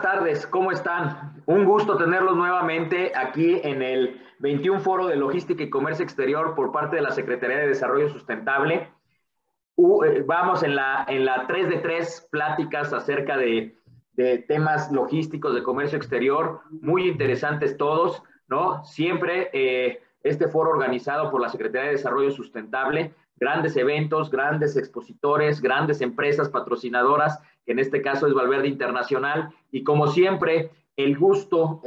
Tardes, ¿cómo están? Un gusto tenerlos nuevamente aquí en el 21 Foro de Logística y Comercio Exterior por parte de la Secretaría de Desarrollo Sustentable. Vamos en la 3 de 3 pláticas acerca de temas logísticos de comercio exterior, muy interesantes todos, ¿no? Siempre este foro organizado por la Secretaría de Desarrollo Sustentable, grandes eventos, grandes expositores, grandes empresas patrocinadoras, que en este caso es Valverde Internacional, y como siempre, el gusto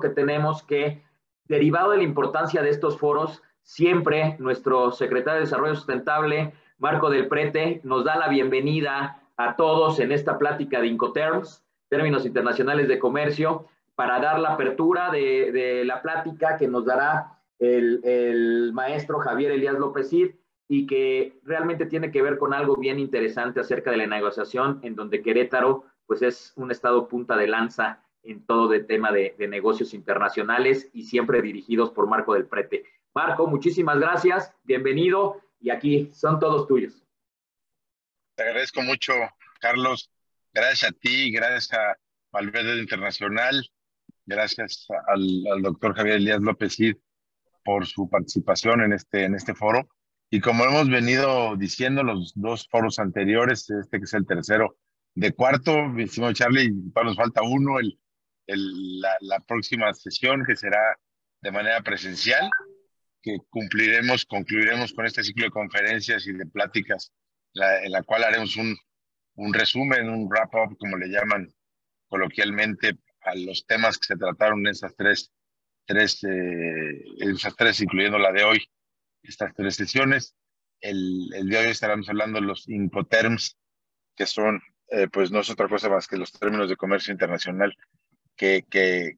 que tenemos que, derivado de la importancia de estos foros, siempre nuestro secretario de Desarrollo Sustentable, Marco del Prete, nos da la bienvenida a todos en esta plática de Incoterms, términos internacionales de comercio, para dar la apertura de la plática que nos dará el maestro Javier Elías López Cid, y que realmente tiene que ver con algo bien interesante acerca de la negociación, en donde Querétaro pues es un estado punta de lanza en todo el tema de negocios internacionales y siempre dirigidos por Marco del Prete. Marco, muchísimas gracias, bienvenido, y aquí son todos tuyos. Te agradezco mucho, Carlos. Gracias a ti, gracias a Valverde Internacional, gracias al doctor Javier Elías López Cid por su participación en este foro. Y como hemos venido diciendo los dos foros anteriores, este que es el tercero de cuarto, mi estimado Charlie, nos falta uno, la próxima sesión, que será de manera presencial, que concluiremos con este ciclo de conferencias y de pláticas, en la cual haremos un resumen, un wrap-up, como le llaman coloquialmente, a los temas que se trataron en esas tres, incluyendo la de hoy, estas tres sesiones. El de hoy estaremos hablando de los Incoterms, que son, pues no es otra cosa más que los términos de comercio internacional, que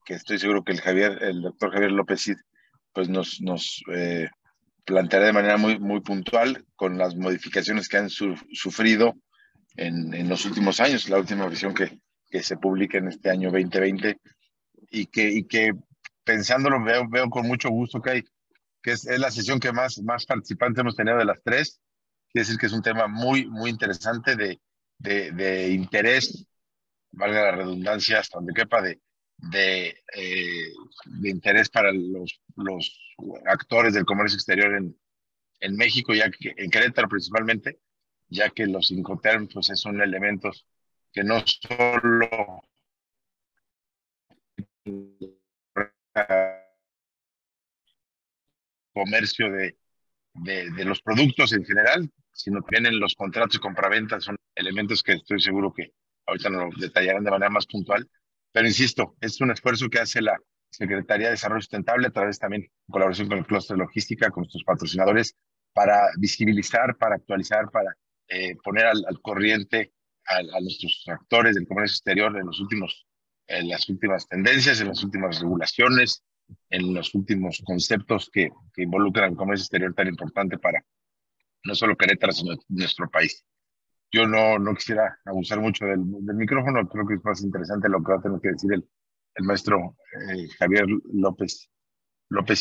estoy seguro que el doctor Javier López Cid pues nos planteará de manera muy puntual, con las modificaciones que han sufrido en los últimos años, la última versión que se publica en este año 2020, y que pensándolo veo con mucho gusto que es la sesión que más participantes hemos tenido de las tres. Quiere decir que es un tema muy interesante, de interés, valga la redundancia, hasta donde quepa, de interés para los actores del comercio exterior en México, ya que en Querétaro principalmente, ya que los Incoterms pues son elementos que no solo comercio de los productos en general, sino también en los contratos de compraventa, son elementos que estoy seguro que ahorita nos lo detallarán de manera más puntual. Pero insisto, es un esfuerzo que hace la Secretaría de Desarrollo Sustentable, a través también en colaboración con el Clúster de Logística, con nuestros patrocinadores, para visibilizar, para actualizar, para poner al corriente a nuestros actores del comercio exterior en las últimas tendencias, en las últimas regulaciones, en los últimos conceptos que involucran el comercio exterior, tan importante para no solo Querétaro, sino nuestro país. Yo no quisiera abusar mucho del micrófono, creo que es más interesante lo que va a tener que decir el maestro Javier López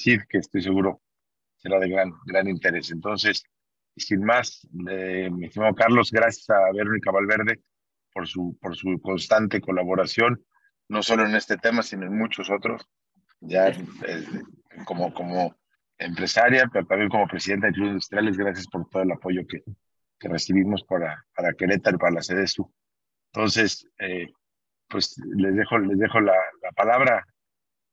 Cid, que estoy seguro será de gran interés. Entonces, sin más, mi estimado Carlos, gracias a Verónica Valverde por su constante colaboración, no solo en este tema, sino en muchos otros, ya como empresaria, pero también como presidenta de Club Industriales. Gracias por todo el apoyo que recibimos para Querétaro y para la CDSU. Entonces, pues les dejo la palabra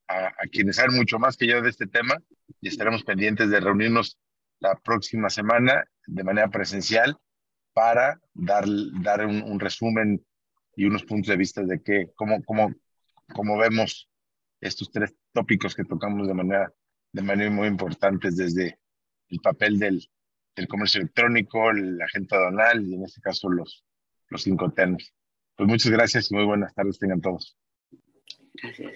a quienes saben mucho más que yo de este tema, y estaremos pendientes de reunirnos la próxima semana de manera presencial para dar un resumen y unos puntos de vista de cómo vemos estos tres tópicos que tocamos de manera muy importante, desde el papel del comercio electrónico, la agenda aduanal y en este caso los Incoterms. Pues muchas gracias y muy buenas tardes tengan todos. Gracias.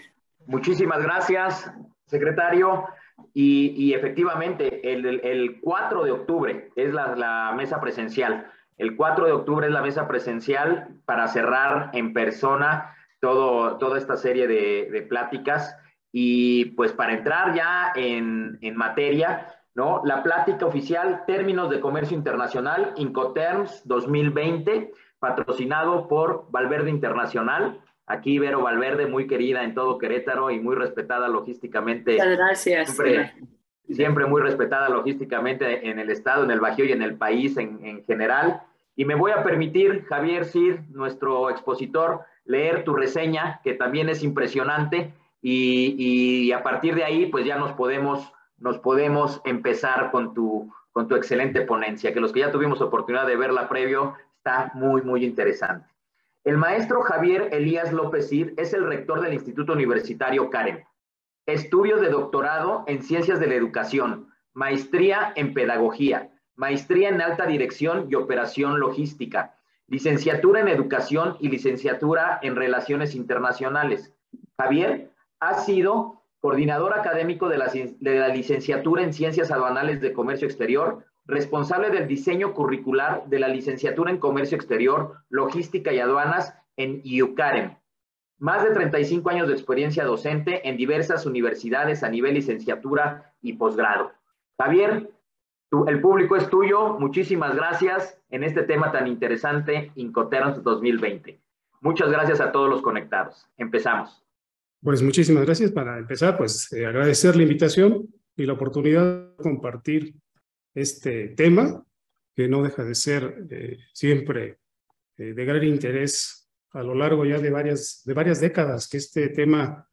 Muchísimas gracias, secretario. Y efectivamente, el 4 de octubre es la mesa presencial. El 4 de octubre es la mesa presencial para cerrar en persona toda esta serie de pláticas. Y pues para entrar ya en materia, ¿no? La plática oficial, Términos de Comercio Internacional, Incoterms 2020, patrocinado por Valverde Internacional, Aquí Vero Valverde, muy querida en todo Querétaro y muy respetada logísticamente. Muchas gracias. Siempre muy respetada logísticamente en el estado, en el Bajío y en el país en general. Y me voy a permitir, Javier Cid, nuestro expositor, leer tu reseña, que también es impresionante, y a partir de ahí, pues ya nos podemos empezar con tu excelente ponencia, que los que ya tuvimos oportunidad de verla previo, está muy, muy interesante. El maestro Javier Elías López Cid es el rector del Instituto Universitario Karen. Estudios de doctorado en Ciencias de la Educación, maestría en Pedagogía, maestría en Alta Dirección y Operación Logística, licenciatura en Educación y licenciatura en Relaciones Internacionales. Javier ha sido coordinador académico de la licenciatura en Ciencias Aduanales de Comercio Exterior, responsable del diseño curricular de la licenciatura en Comercio Exterior, Logística y Aduanas en IUCAREM. Más de 35 años de experiencia docente en diversas universidades a nivel licenciatura y posgrado. Javier, el público es tuyo. Muchísimas gracias en este tema tan interesante, Incoterms 2020. Muchas gracias a todos los conectados. Empezamos. Pues muchísimas gracias. Para empezar, pues agradecer la invitación y la oportunidad de compartir este tema, que no deja de ser siempre de gran interés a lo largo ya de varias décadas, que este tema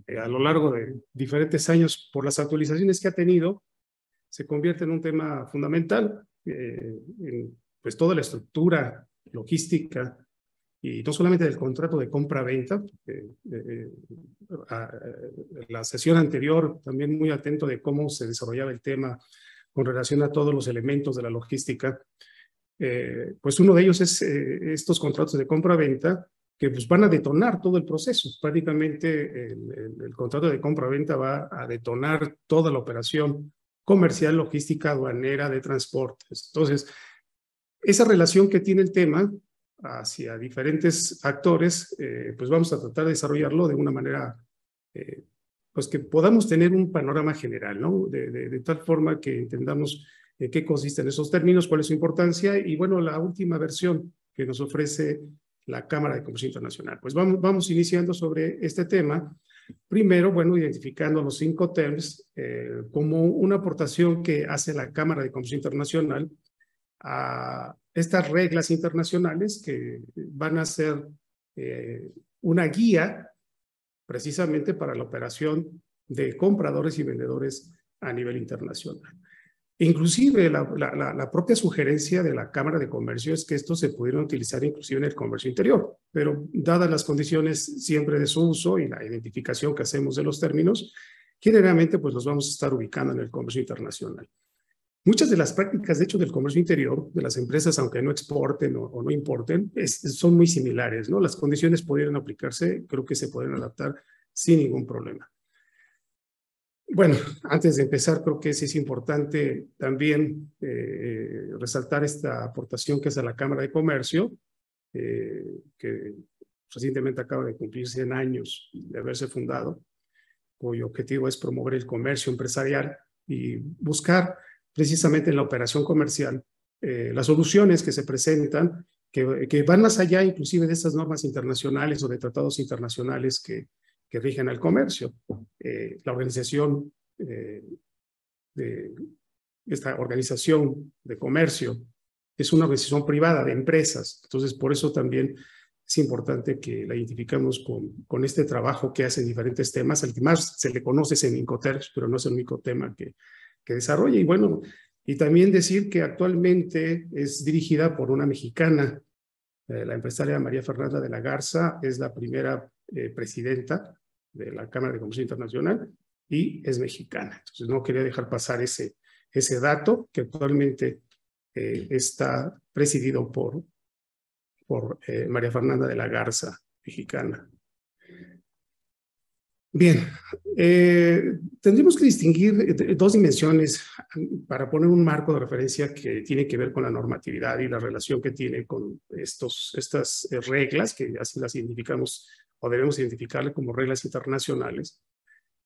a lo largo de diferentes años, por las actualizaciones que ha tenido, se convierte en un tema fundamental en pues toda la estructura logística y no solamente del contrato de compra-venta. La sesión anterior también muy atento de cómo se desarrollaba el tema con relación a todos los elementos de la logística. Pues uno de ellos es estos contratos de compra-venta que pues van a detonar todo el proceso. Prácticamente el contrato de compra-venta va a detonar toda la operación comercial, logística, aduanera, de transportes. Entonces, esa relación que tiene el tema hacia diferentes actores, pues vamos a tratar de desarrollarlo de una manera pues que podamos tener un panorama general, ¿no? De tal forma que entendamos en qué consisten esos términos, cuál es su importancia y, bueno, la última versión que nos ofrece la Cámara de Comercio Internacional. Pues vamos iniciando sobre este tema. Primero, bueno, identificando los Incoterms como una aportación que hace la Cámara de Comercio Internacional a estas reglas internacionales que van a ser una guía precisamente para la operación de compradores y vendedores a nivel internacional. Inclusive la propia sugerencia de la Cámara de Comercio es que estos se pudieran utilizar inclusive en el comercio interior, pero dadas las condiciones siempre de su uso y la identificación que hacemos de los términos, generalmente pues los vamos a estar ubicando en el comercio internacional. Muchas de las prácticas, de hecho, del comercio interior, de las empresas, aunque no exporten o no importen, son muy similares, ¿no? Las condiciones pudieran aplicarse, creo que se pueden adaptar sin ningún problema. Bueno, antes de empezar, creo que es importante también resaltar esta aportación que hace la Cámara de Comercio, que recientemente acaba de cumplir 100 años de haberse fundado, cuyo objetivo es promover el comercio empresarial y buscar precisamente en la operación comercial las soluciones que se presentan, que van más allá inclusive de estas normas internacionales o de tratados internacionales que rigen al comercio. La organización de esta organización de comercio es una organización privada de empresas, entonces por eso también es importante que la identificamos con este trabajo que hace en diferentes temas. Al que más se le conoce es en Incoterms, pero no es el único tema que desarrolla. Y bueno, y también decir que actualmente es dirigida por una mexicana, la empresaria María Fernanda de la Garza, es la primera presidenta de la Cámara de Comercio Internacional y es mexicana. Entonces no quería dejar pasar ese dato, que actualmente está presidido por María Fernanda de la Garza, mexicana. Bien, tendríamos que distinguir dos dimensiones para poner un marco de referencia que tiene que ver con la normatividad y la relación que tiene con estas reglas, que así las identificamos o debemos identificarle como reglas internacionales,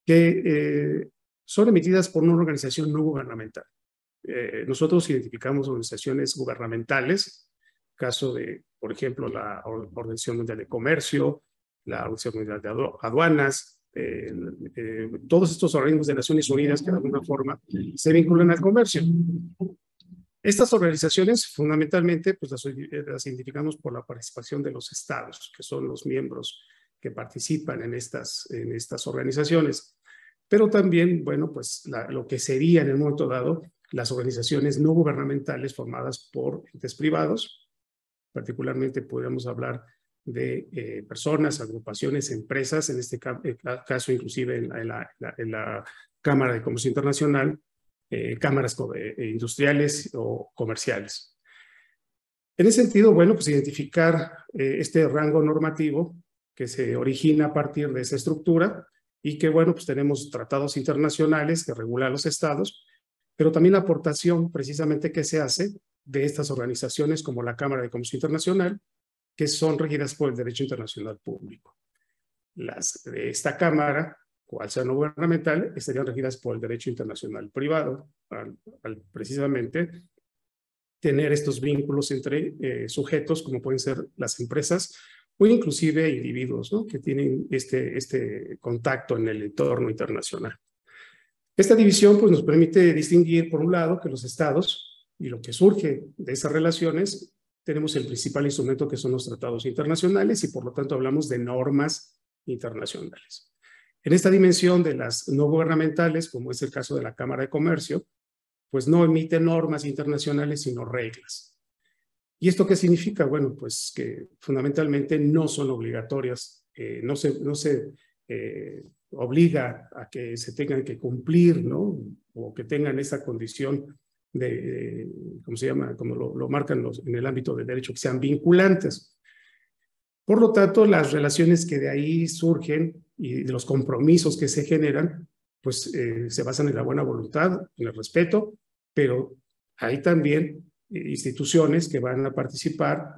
que son emitidas por una organización no gubernamental. Nosotros identificamos organizaciones gubernamentales, caso de, por ejemplo, la Organización Mundial de Comercio, la Organización Mundial de Aduanas, todos estos organismos de Naciones Unidas que de alguna forma se vinculan al comercio. Estas organizaciones fundamentalmente pues las identificamos por la participación de los estados, que son los miembros que participan en estas organizaciones. Pero también, bueno, pues lo que sería en el momento dado las organizaciones no gubernamentales formadas por entes privados, particularmente podríamos hablar de personas, agrupaciones, empresas, en este caso inclusive en la Cámara de Comercio Internacional, cámaras industriales o comerciales. En ese sentido, bueno, pues identificar este rango normativo que se origina a partir de esa estructura y que, bueno, pues tenemos tratados internacionales que regulan los estados, pero también la aportación precisamente que se hace de estas organizaciones como la Cámara de Comercio Internacional, que son regidas por el derecho internacional público. Las de esta Cámara, cual sea no gubernamental, estarían regidas por el derecho internacional privado, al precisamente tener estos vínculos entre sujetos como pueden ser las empresas o inclusive individuos, ¿no?, que tienen este contacto en el entorno internacional. Esta división pues, nos permite distinguir, por un lado, que los estados y lo que surge de esas relaciones, tenemos el principal instrumento que son los tratados internacionales y por lo tanto hablamos de normas internacionales. En esta dimensión de las no gubernamentales, como es el caso de la Cámara de Comercio, pues no emite normas internacionales, sino reglas. ¿Y esto qué significa? Bueno, pues que fundamentalmente no son obligatorias, no se obliga a que se tengan que cumplir, ¿no? O que tengan esa condición de, ¿cómo se llama? Como lo marcan en el ámbito del derecho, que sean vinculantes. Por lo tanto, las relaciones que de ahí surgen y de los compromisos que se generan, pues se basan en la buena voluntad, en el respeto, pero hay también instituciones que van a participar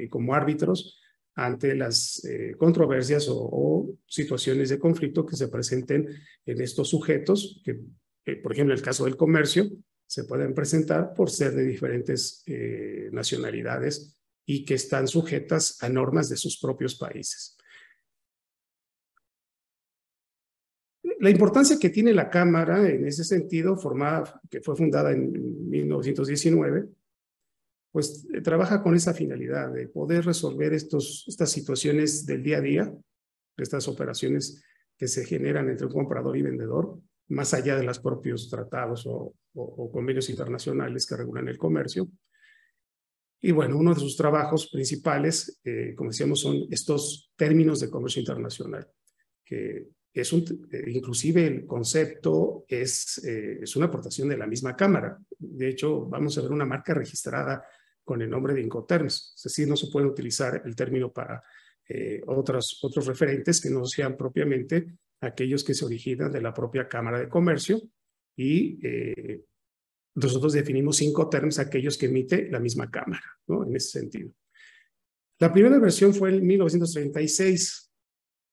como árbitros ante las controversias o situaciones de conflicto que se presenten en estos sujetos, que por ejemplo en el caso del comercio, se pueden presentar por ser de diferentes nacionalidades y que están sujetas a normas de sus propios países. La importancia que tiene la Cámara en ese sentido, que fue fundada en 1919, pues trabaja con esa finalidad de poder resolver estas situaciones del día a día, estas operaciones que se generan entre un comprador y vendedor, más allá de los propios tratados o convenios internacionales que regulan el comercio. Y bueno, uno de sus trabajos principales, como decíamos, son estos términos de comercio internacional, que es inclusive el concepto es una aportación de la misma Cámara. De hecho, vamos a ver una marca registrada con el nombre de Incoterms. Es decir, no se puede utilizar el término para otros referentes que no sean propiamente aquellos que se originan de la propia Cámara de Comercio y nosotros definimos Incoterms aquellos que emite la misma Cámara, ¿no? En ese sentido. La primera versión fue en 1936,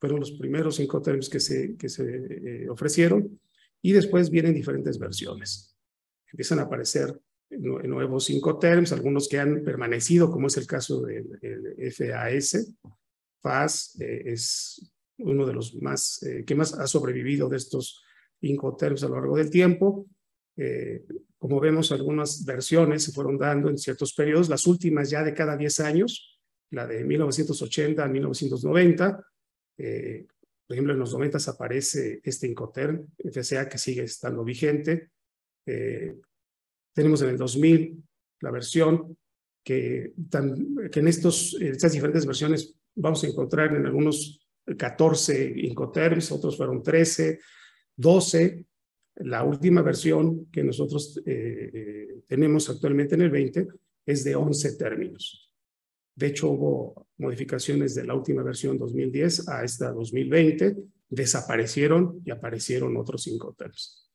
fueron los primeros Incoterms que se ofrecieron y después vienen diferentes versiones. Empiezan a aparecer nuevos Incoterms, algunos que han permanecido, como es el caso del FAS. FAS es uno de los que más ha sobrevivido de estos Incoterms a lo largo del tiempo. Como vemos, algunas versiones se fueron dando en ciertos periodos, las últimas ya de cada 10 años, la de 1980 a 1990. Por ejemplo, en los 90 aparece este Incoterm FCA que sigue estando vigente. Tenemos en el 2000 la versión que en estas diferentes versiones vamos a encontrar en algunos 14 Incoterms, otros fueron 13, 12. La última versión que nosotros tenemos actualmente en el 20 es de 11 términos. De hecho, hubo modificaciones de la última versión 2010 a esta 2020, desaparecieron y aparecieron otros Incoterms.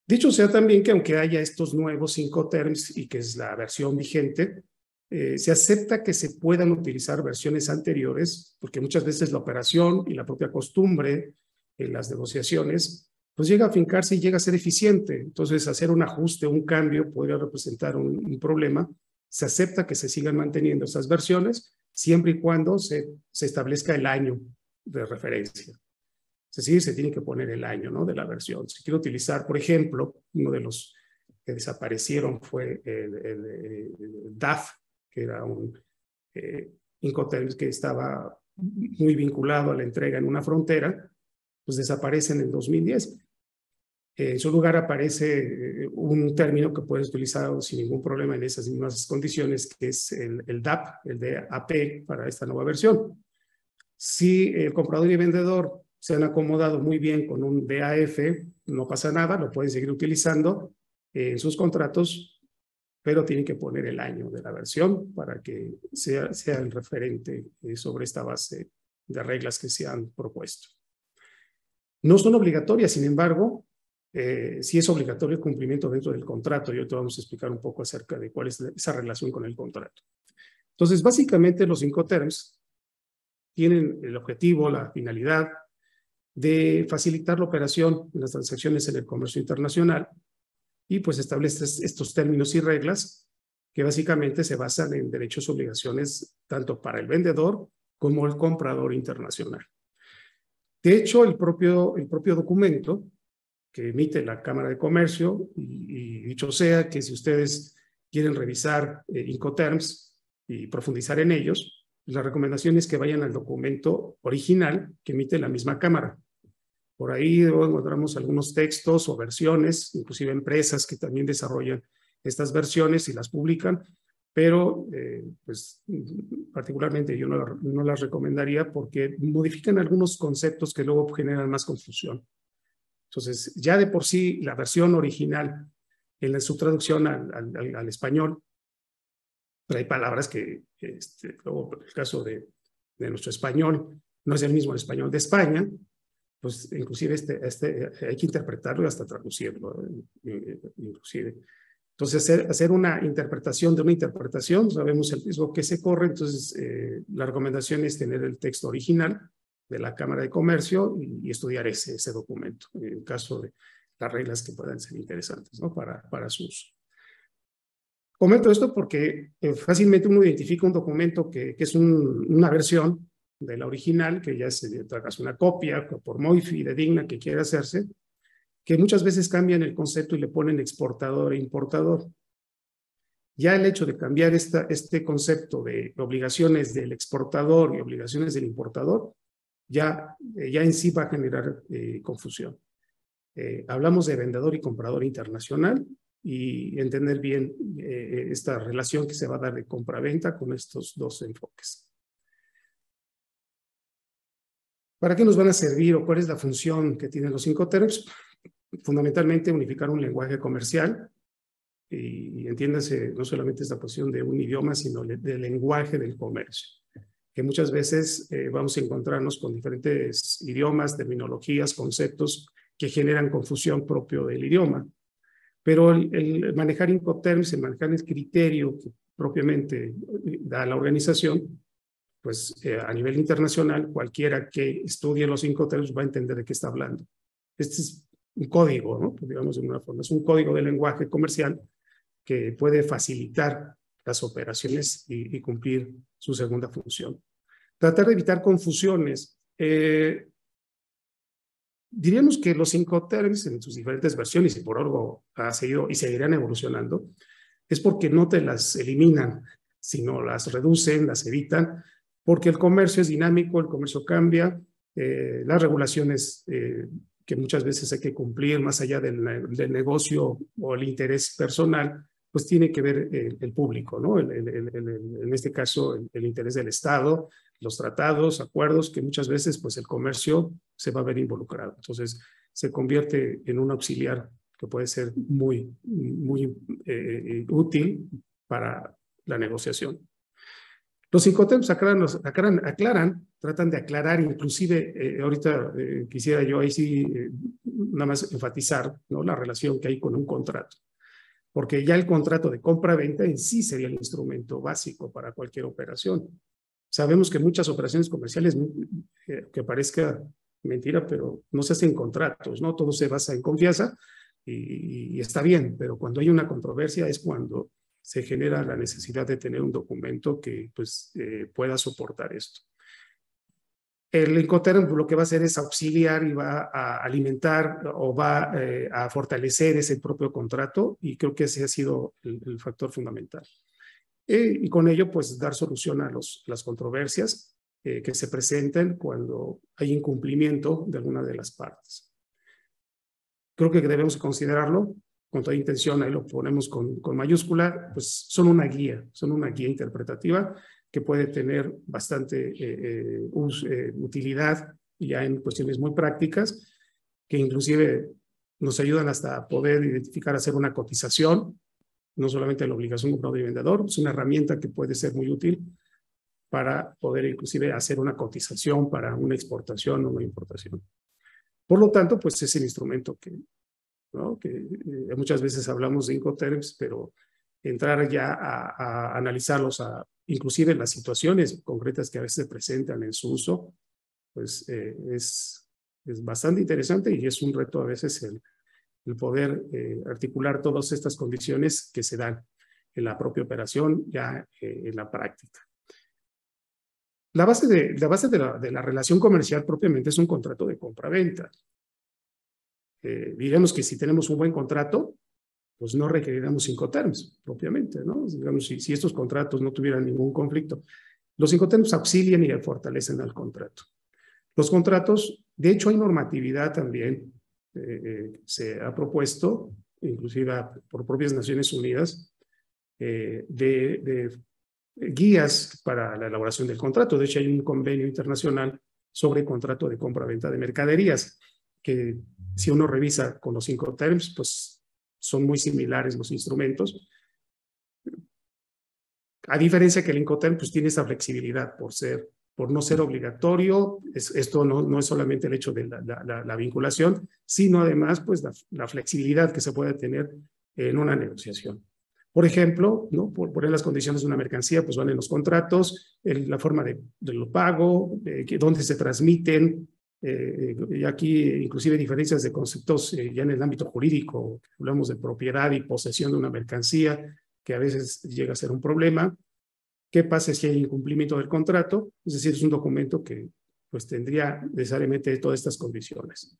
Dicho sea también que aunque haya estos nuevos Incoterms y que es la versión vigente, se acepta que se puedan utilizar versiones anteriores, porque muchas veces la operación y la propia costumbre en las negociaciones pues llega a afincarse y llega a ser eficiente. Entonces, hacer un ajuste, un cambio podría representar un problema. Se acepta que se sigan manteniendo esas versiones, siempre y cuando se establezca el año de referencia. Es decir, se tiene que poner el año, ¿no?, de la versión. Si quiero utilizar, por ejemplo, uno de los que desaparecieron fue el DAF, que era un Incoterms que estaba muy vinculado a la entrega en una frontera, pues desaparece en el 2010. En su lugar aparece un término que puedes utilizar sin ningún problema en esas mismas condiciones, que es el DAP, el DAP para esta nueva versión. Si el comprador y vendedor se han acomodado muy bien con un DAF, no pasa nada, lo pueden seguir utilizando en sus contratos, pero tienen que poner el año de la versión para que sea el referente sobre esta base de reglas que se han propuesto. No son obligatorias, sin embargo, sí es obligatorio el cumplimiento dentro del contrato. Y hoy te vamos a explicar un poco acerca de cuál es esa relación con el contrato. Entonces, básicamente los Incoterms tienen el objetivo, la finalidad de facilitar la operación de las transacciones en el comercio internacional y pues establece estos términos y reglas que básicamente se basan en derechos y obligaciones tanto para el vendedor como el comprador internacional. De hecho, el propio documento que emite la Cámara de Comercio, y dicho sea que si ustedes quieren revisar Incoterms y profundizar en ellos, la recomendación es que vayan al documento original que emite la misma Cámara. Por ahí encontramos algunos textos o versiones, inclusive empresas que también desarrollan estas versiones y las publican, pero pues particularmente yo no las recomendaría porque modifican algunos conceptos que luego generan más confusión. Entonces, ya de por sí, la versión original en su traducción al español, pero hay palabras que, luego, por el caso de nuestro español, no es el mismo el español de España, pues inclusive hay que interpretarlo y hasta traducirlo, inclusive. Entonces, hacer una interpretación de una interpretación, sabemos el riesgo que se corre, entonces la recomendación es tener el texto original de la Cámara de Comercio y estudiar ese documento, en el caso de las reglas que puedan ser interesantes, ¿no?, para su uso. Comento esto porque fácilmente uno identifica un documento que es una versión de la original, que ya se tragas una copia por muy fidedigna que quiera hacerse, que muchas veces cambian el concepto y le ponen exportador e importador. Ya el hecho de cambiar este concepto de obligaciones del exportador y obligaciones del importador, ya en sí va a generar confusión. Hablamos de vendedor y comprador internacional y entender bien esta relación que se va a dar de compra-venta con estos dos enfoques. ¿Para qué nos van a servir o cuál es la función que tienen los Incoterms? Fundamentalmente unificar un lenguaje comercial y entiéndase no solamente esta posición de un idioma, sino del lenguaje del comercio, que muchas veces vamos a encontrarnos con diferentes idiomas, terminologías, conceptos que generan confusión propio del idioma. Pero el manejar Incoterms, el manejar el criterio que propiamente da la organización, pues a nivel internacional, cualquiera que estudie los Incoterms va a entender de qué está hablando. Este es un código, ¿no?, digamos de una forma, es un código de lenguaje comercial que puede facilitar las operaciones y cumplir su segunda función. Tratar de evitar confusiones. Diríamos que los Incoterms en sus diferentes versiones, y por algo ha seguido y seguirán evolucionando, es porque no te las eliminan, sino las reducen, las evitan, porque el comercio es dinámico, el comercio cambia, las regulaciones que muchas veces hay que cumplir más allá del negocio o el interés personal, pues tiene que ver el público, ¿no? En este caso, el interés del Estado, los tratados, acuerdos, que muchas veces pues el comercio se va a ver involucrado. Entonces, se convierte en un auxiliar que puede ser muy útil para la negociación. Los Incoterms aclaran, tratan de aclarar, inclusive ahorita quisiera yo ahí sí nada más enfatizar, ¿no?, la relación que hay con un contrato. Porque ya el contrato de compra-venta en sí sería el instrumento básico para cualquier operación. Sabemos que muchas operaciones comerciales, que parezca mentira, pero no se hacen contratos, ¿no? Todo se basa en confianza y está bien, pero cuando hay una controversia es cuando se genera la necesidad de tener un documento que pues, pueda soportar esto. El Incoterm lo que va a hacer es auxiliar y va a alimentar o va a fortalecer ese propio contrato, y creo que ese ha sido el factor fundamental. Y con ello, pues, dar solución a las controversias que se presenten cuando hay incumplimiento de alguna de las partes. Creo que debemos considerarlo con toda intención, ahí lo ponemos con mayúscula, pues son una guía interpretativa que puede tener bastante utilidad ya en cuestiones muy prácticas, que inclusive nos ayudan hasta poder identificar, hacer una cotización, no solamente la obligación comprador y vendedor, es una herramienta que puede ser muy útil para poder inclusive hacer una cotización para una exportación o una importación. Por lo tanto, pues es el instrumento ¿no? que muchas veces hablamos de Incoterms, pero entrar ya a analizarlos, inclusive las situaciones concretas que a veces se presentan en su uso, pues es bastante interesante, y es un reto a veces el poder articular todas estas condiciones que se dan en la propia operación ya en la práctica. La base de la relación comercial propiamente es un contrato de compra-venta. Digamos que si tenemos un buen contrato, pues no requeriremos Incoterms propiamente, ¿no? Digamos, si estos contratos no tuvieran ningún conflicto. Los Incoterms auxilian y fortalecen al contrato. Los contratos, de hecho, hay normatividad también, se ha propuesto, inclusive por propias Naciones Unidas, de guías para la elaboración del contrato. De hecho, hay un convenio internacional sobre contrato de compra-venta de mercaderías, que si uno revisa con los Incoterms, pues son muy similares los instrumentos. A diferencia que el Incoterm pues tiene esa flexibilidad por no ser obligatorio. Esto no es solamente el hecho de la vinculación, sino además pues la flexibilidad que se puede tener en una negociación. Por ejemplo, ¿no? por poner las condiciones de una mercancía, pues van en los contratos, la forma de lo pago, dónde se transmiten, y aquí inclusive diferencias de conceptos ya en el ámbito jurídico. Hablamos de propiedad y posesión de una mercancía, que a veces llega a ser un problema. ¿Qué pasa si hay incumplimiento del contrato? Es decir, es un documento que pues tendría necesariamente todas estas condiciones.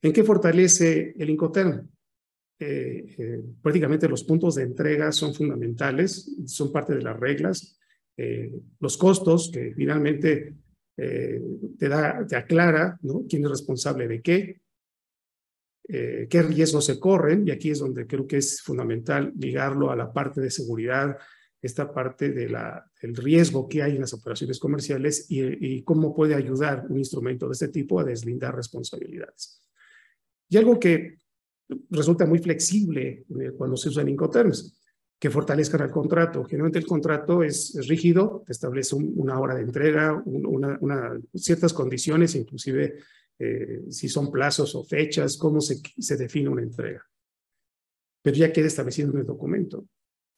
¿En qué fortalece el Incoterm? Prácticamente los puntos de entrega son fundamentales, son parte de las reglas. Los costos, que finalmente te aclara, ¿no? Quién es responsable de qué riesgos se corren, y aquí es donde creo que es fundamental ligarlo a la parte de seguridad, esta parte del riesgo que hay en las operaciones comerciales, y cómo puede ayudar un instrumento de este tipo a deslindar responsabilidades. Y algo que resulta muy flexible cuando se usan Incoterms, que fortalezcan el contrato. Generalmente el contrato es rígido, te establece una hora de entrega, ciertas condiciones, inclusive si son plazos o fechas, cómo se define una entrega. Pero ya queda establecido en el documento.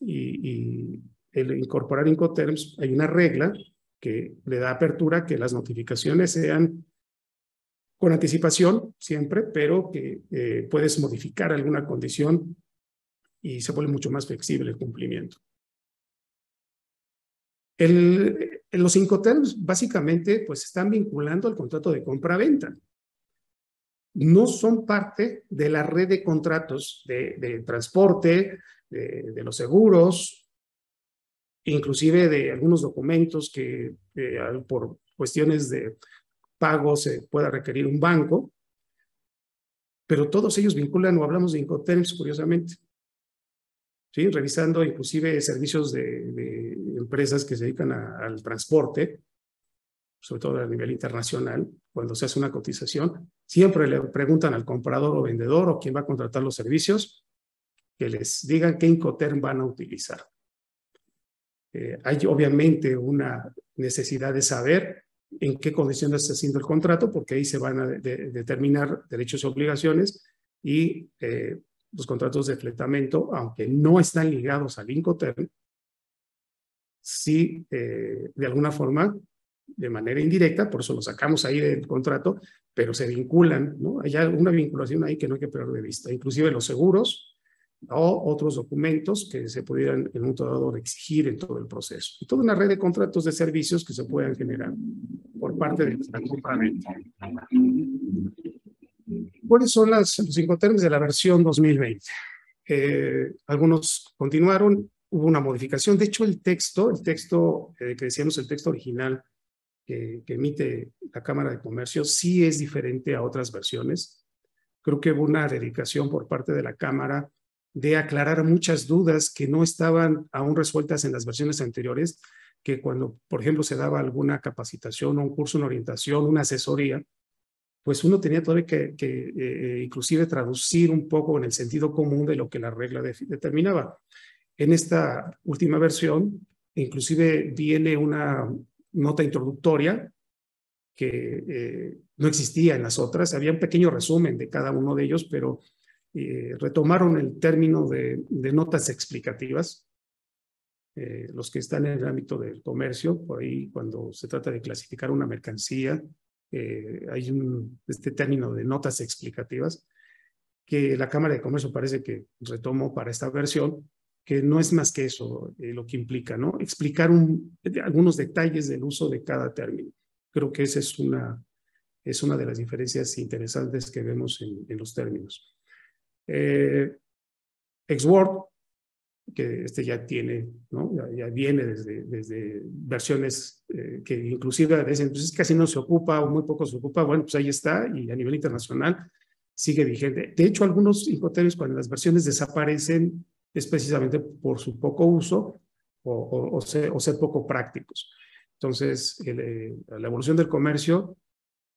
Y el incorporar Incoterms, hay una regla que le da apertura que las notificaciones sean con anticipación siempre, pero que puedes modificar alguna condición y se vuelve mucho más flexible el cumplimiento. Los Incoterms básicamente pues están vinculando al contrato de compra-venta. No son parte de la red de contratos de transporte, de los seguros, inclusive de algunos documentos que por cuestiones de pago se pueda requerir un banco, pero todos ellos vinculan, o hablamos de Incoterms curiosamente. ¿Sí? Revisando inclusive servicios de empresas que se dedican al transporte, sobre todo a nivel internacional, cuando se hace una cotización, siempre le preguntan al comprador o vendedor o quien va a contratar los servicios, que les digan qué Incoterm van a utilizar. Hay obviamente una necesidad de saber en qué condiciones está haciendo el contrato, porque ahí se van a determinar derechos y obligaciones, y los contratos de fletamento, aunque no están ligados al Incoterm, sí, de alguna forma, de manera indirecta, por eso lo sacamos ahí del contrato, pero se vinculan, ¿no? Hay una vinculación ahí que no hay que perder de vista. Inclusive los seguros, o otros documentos que se pudieran en un momento dado exigir en todo el proceso. Y toda una red de contratos de servicios que se puedan generar por parte de la compra-venta. ¿Cuáles son los Incoterms de la versión 2020? Algunos continuaron, hubo una modificación. De hecho, el texto que decíamos, el texto original que emite la Cámara de Comercio, sí es diferente a otras versiones. Creo que hubo una dedicación por parte de la Cámara de aclarar muchas dudas que no estaban aún resueltas en las versiones anteriores, que cuando, por ejemplo, se daba alguna capacitación o un curso, una orientación, una asesoría, pues uno tenía todavía que inclusive traducir un poco en el sentido común de lo que la regla determinaba. En esta última versión, inclusive viene una nota introductoria que no existía en las otras. Había un pequeño resumen de cada uno de ellos, pero retomaron el término de notas explicativas. Los que están en el ámbito del comercio, por ahí cuando se trata de clasificar una mercancía, hay este término de notas explicativas que la Cámara de Comercio parece que retomó para esta versión, que no es más que eso lo que implica, ¿no? Explicar algunos detalles del uso de cada término. Creo que esa es una de las diferencias interesantes que vemos en los términos. Xword, que ya tiene, ¿no? Ya viene desde versiones que inclusive a veces pues casi no se ocupa o muy poco se ocupa. Bueno, pues ahí está, y a nivel internacional sigue vigente. De hecho, algunos Incoterms, cuando las versiones desaparecen, es precisamente por su poco uso o ser poco prácticos. Entonces, la evolución del comercio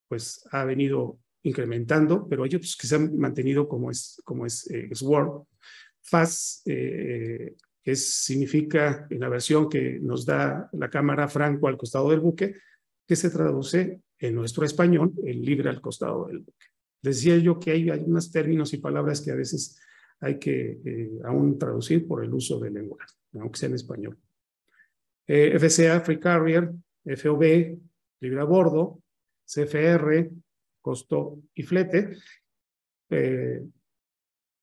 pues ha venido incrementando, pero hay otros que se han mantenido como es Xword. FAS significa en la versión que nos da la Cámara franco al costado del buque, que se traduce en nuestro español, el libre al costado del buque. Decía yo que hay unos términos y palabras que a veces hay que aún traducir por el uso del lenguaje, aunque sea en español. FCA, Free Carrier, FOB, libre a bordo, CFR, costo y flete,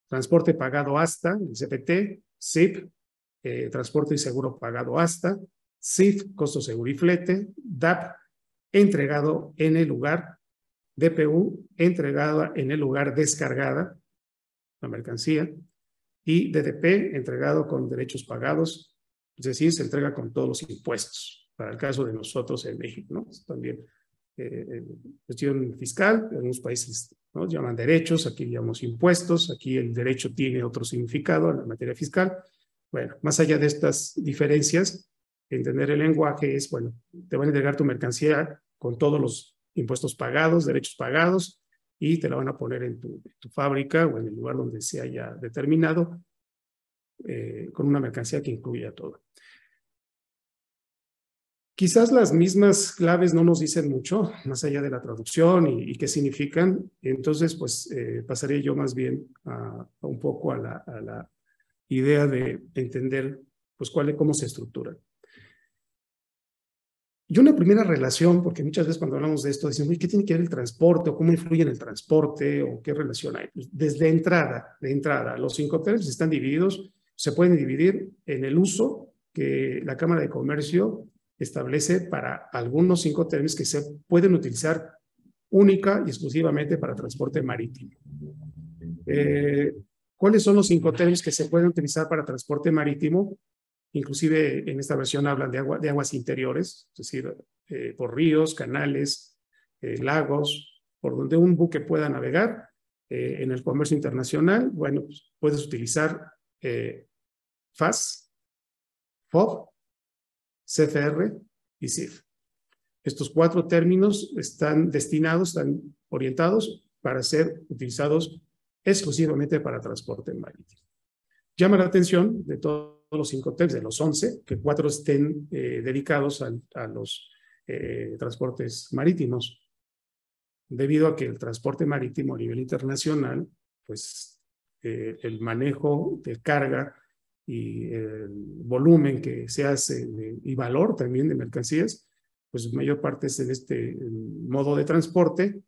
transporte pagado hasta, el CPT, SIP, transporte y seguro pagado hasta, CIF, costo, seguro y flete, DAP, entregado en el lugar, DPU, entregada en el lugar descargada, la mercancía, y DDP, entregado con derechos pagados, es decir, se entrega con todos los impuestos, para el caso de nosotros en México, ¿no? También cuestión fiscal, en algunos países, ¿no?, llaman derechos, aquí llamamos impuestos, aquí el derecho tiene otro significado en la materia fiscal. Bueno, más allá de estas diferencias, entender el lenguaje es, bueno, te van a entregar tu mercancía con todos los impuestos pagados, derechos pagados, y te la van a poner en tu fábrica o en el lugar donde se haya determinado, con una mercancía que incluya todo. Quizás las mismas claves no nos dicen mucho, más allá de la traducción y qué significan. Entonces, pues, pasaré yo más bien un poco a la idea de entender, pues, cómo se estructura. Y una primera relación, porque muchas veces cuando hablamos de esto, decimos, ¿qué tiene que ver el transporte? ¿O cómo influye en el transporte? ¿O qué relación hay? Pues desde entrada, los Incoterms están divididos, se pueden dividir en el uso que la Cámara de Comercio establece para algunos Incoterms que se pueden utilizar única y exclusivamente para transporte marítimo. ¿Cuáles son los Incoterms que se pueden utilizar para transporte marítimo? Inclusive en esta versión hablan de aguas interiores, es decir, por ríos, canales, lagos, por donde un buque pueda navegar. En el comercio internacional, bueno, pues puedes utilizar FAS, FOB, CFR y CIF. Estos 4 términos están orientados para ser utilizados exclusivamente para transporte marítimo. Llama la atención de todos los Incoterms, de los 11, que 4 estén dedicados a los transportes marítimos, debido a que el transporte marítimo a nivel internacional, pues el manejo de carga y el volumen que se hace y valor también de mercancías, pues mayor parte es en este modo de transporte,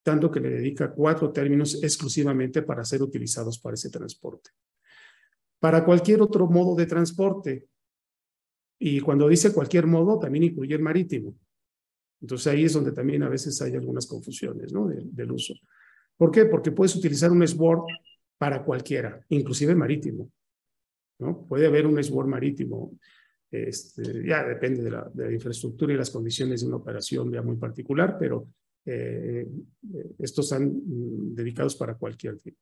tanto que le dedica 4 términos exclusivamente para ser utilizados para ese transporte. para cualquier otro modo de transporte. Y cuando dice cualquier modo, también incluye el marítimo. Entonces ahí es donde también a veces hay algunas confusiones, ¿no? Del uso. ¿Por qué? Porque puedes utilizar un SWORD para cualquiera, inclusive marítimo, ¿no? Puede haber un SWORD marítimo, ya depende de la infraestructura y las condiciones de una operación ya muy particular, pero estos están dedicados para cualquier tipo.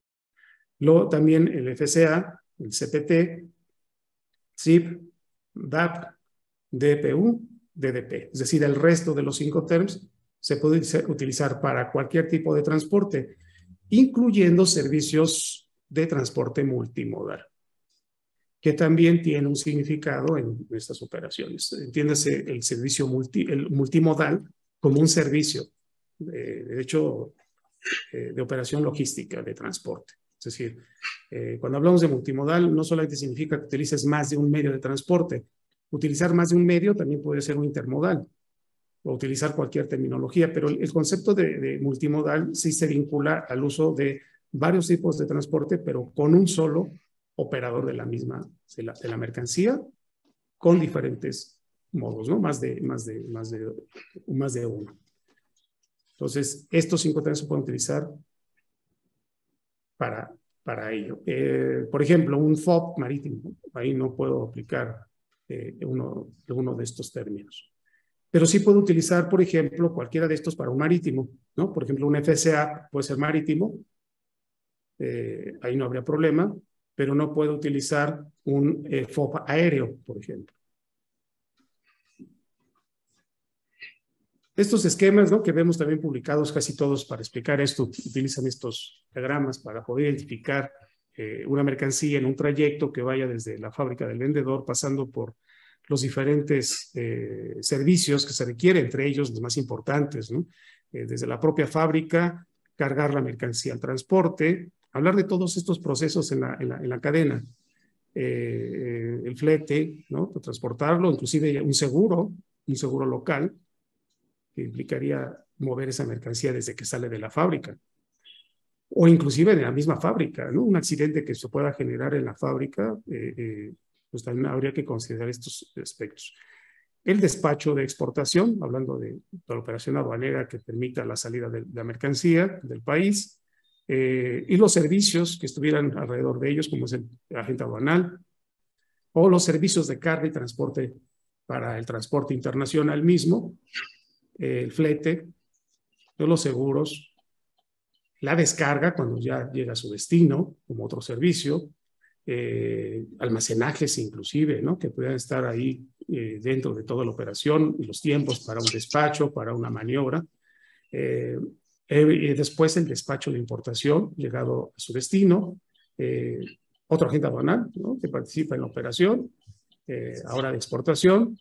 Luego también el FCA, el CPT, SIP, DAP, DPU, DDP. Es decir, el resto de los 5 terms se puede utilizar para cualquier tipo de transporte, incluyendo servicios de transporte multimodal, que también tiene un significado en estas operaciones. Entiéndase el servicio el multimodal como un servicio, de hecho, de operación logística de transporte. Es decir, cuando hablamos de multimodal, no solamente significa que utilices más de un medio de transporte. Utilizar más de un medio también puede ser un intermodal o utilizar cualquier terminología, pero el concepto de multimodal sí se vincula al uso de varios tipos de transporte, pero con un solo operador de la misma, de la mercancía, con diferentes modos, ¿no? Más de uno. Entonces, estos 5 terms se pueden utilizar para ello. Por ejemplo, un FOB marítimo, ahí no puedo aplicar uno de estos términos. Pero sí puedo utilizar, por ejemplo, cualquiera de estos para un marítimo, ¿no? Por ejemplo, un FCA puede ser marítimo, ahí no habría problema, pero no puedo utilizar un FOB aéreo, por ejemplo. Estos esquemas, ¿no?, que vemos también publicados casi todos para explicar esto, utilizan estos diagramas para poder identificar una mercancía en un trayecto que vaya desde la fábrica del vendedor, pasando por los diferentes servicios que se requieren, entre ellos los más importantes, ¿no? Desde la propia fábrica, cargar la mercancía al transporte, hablar de todos estos procesos en la cadena, el flete, ¿no?, transportarlo, inclusive un seguro local, que implicaría mover esa mercancía desde que sale de la fábrica, o inclusive de la misma fábrica, ¿no? Un accidente que se pueda generar en la fábrica, pues también habría que considerar estos aspectos. El despacho de exportación, hablando de la operación aduanera que permita la salida de la mercancía del país, y los servicios que estuvieran alrededor de ellos, como es el agente aduanal, o los servicios de carga y transporte para el transporte internacional mismo, el flete, los seguros, la descarga cuando ya llega a su destino, como otro servicio, almacenajes inclusive, ¿no?, que puedan estar ahí dentro de toda la operación, y los tiempos para un despacho, para una maniobra. Después el despacho de importación, llegado a su destino, otro agente aduanal, ¿no?, que participa en la operación, ahora de exportación,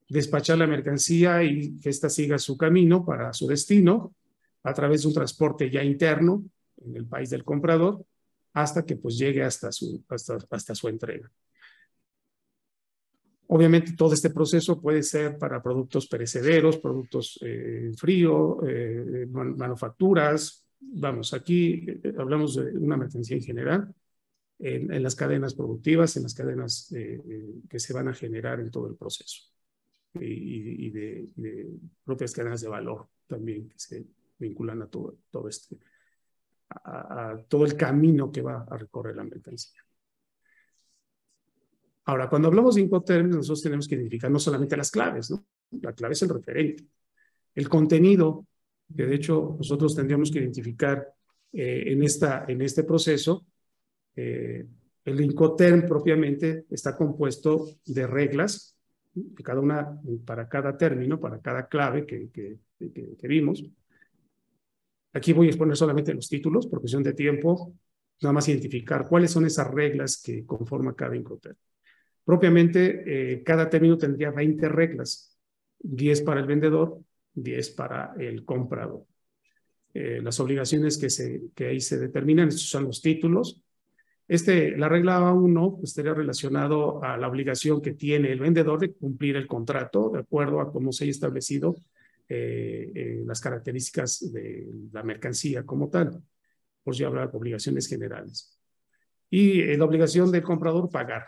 despachar la mercancía y que ésta siga su camino para su destino a través de un transporte ya interno en el país del comprador hasta que pues llegue hasta su entrega. Obviamente todo este proceso puede ser para productos perecederos, productos frío, manufacturas. Vamos, aquí hablamos de una mercancía en general, en las cadenas productivas, en las cadenas que se van a generar en todo el proceso. Y de propias cadenas de valor también que se vinculan a todo el camino que va a recorrer la mercancía. Ahora, cuando hablamos de Incoterms, nosotros tenemos que identificar no solamente las claves, ¿no? La clave es el referente. El contenido, que de hecho nosotros tendríamos que identificar en este proceso, el Incoterm propiamente está compuesto de reglas, cada una para cada término, para cada clave que vimos. Aquí voy a exponer solamente los títulos, por cuestión de tiempo, nada más identificar cuáles son esas reglas que conforman cada Incoterm. Propiamente, cada término tendría 20 reglas, 10 para el vendedor, 10 para el comprador. Las obligaciones que ahí se determinan, estos son los títulos. La regla 1 estaría relacionado a la obligación que tiene el vendedor de cumplir el contrato de acuerdo a cómo se haya establecido las características de la mercancía como tal. Por si hablar de obligaciones generales. Y la obligación del comprador pagar.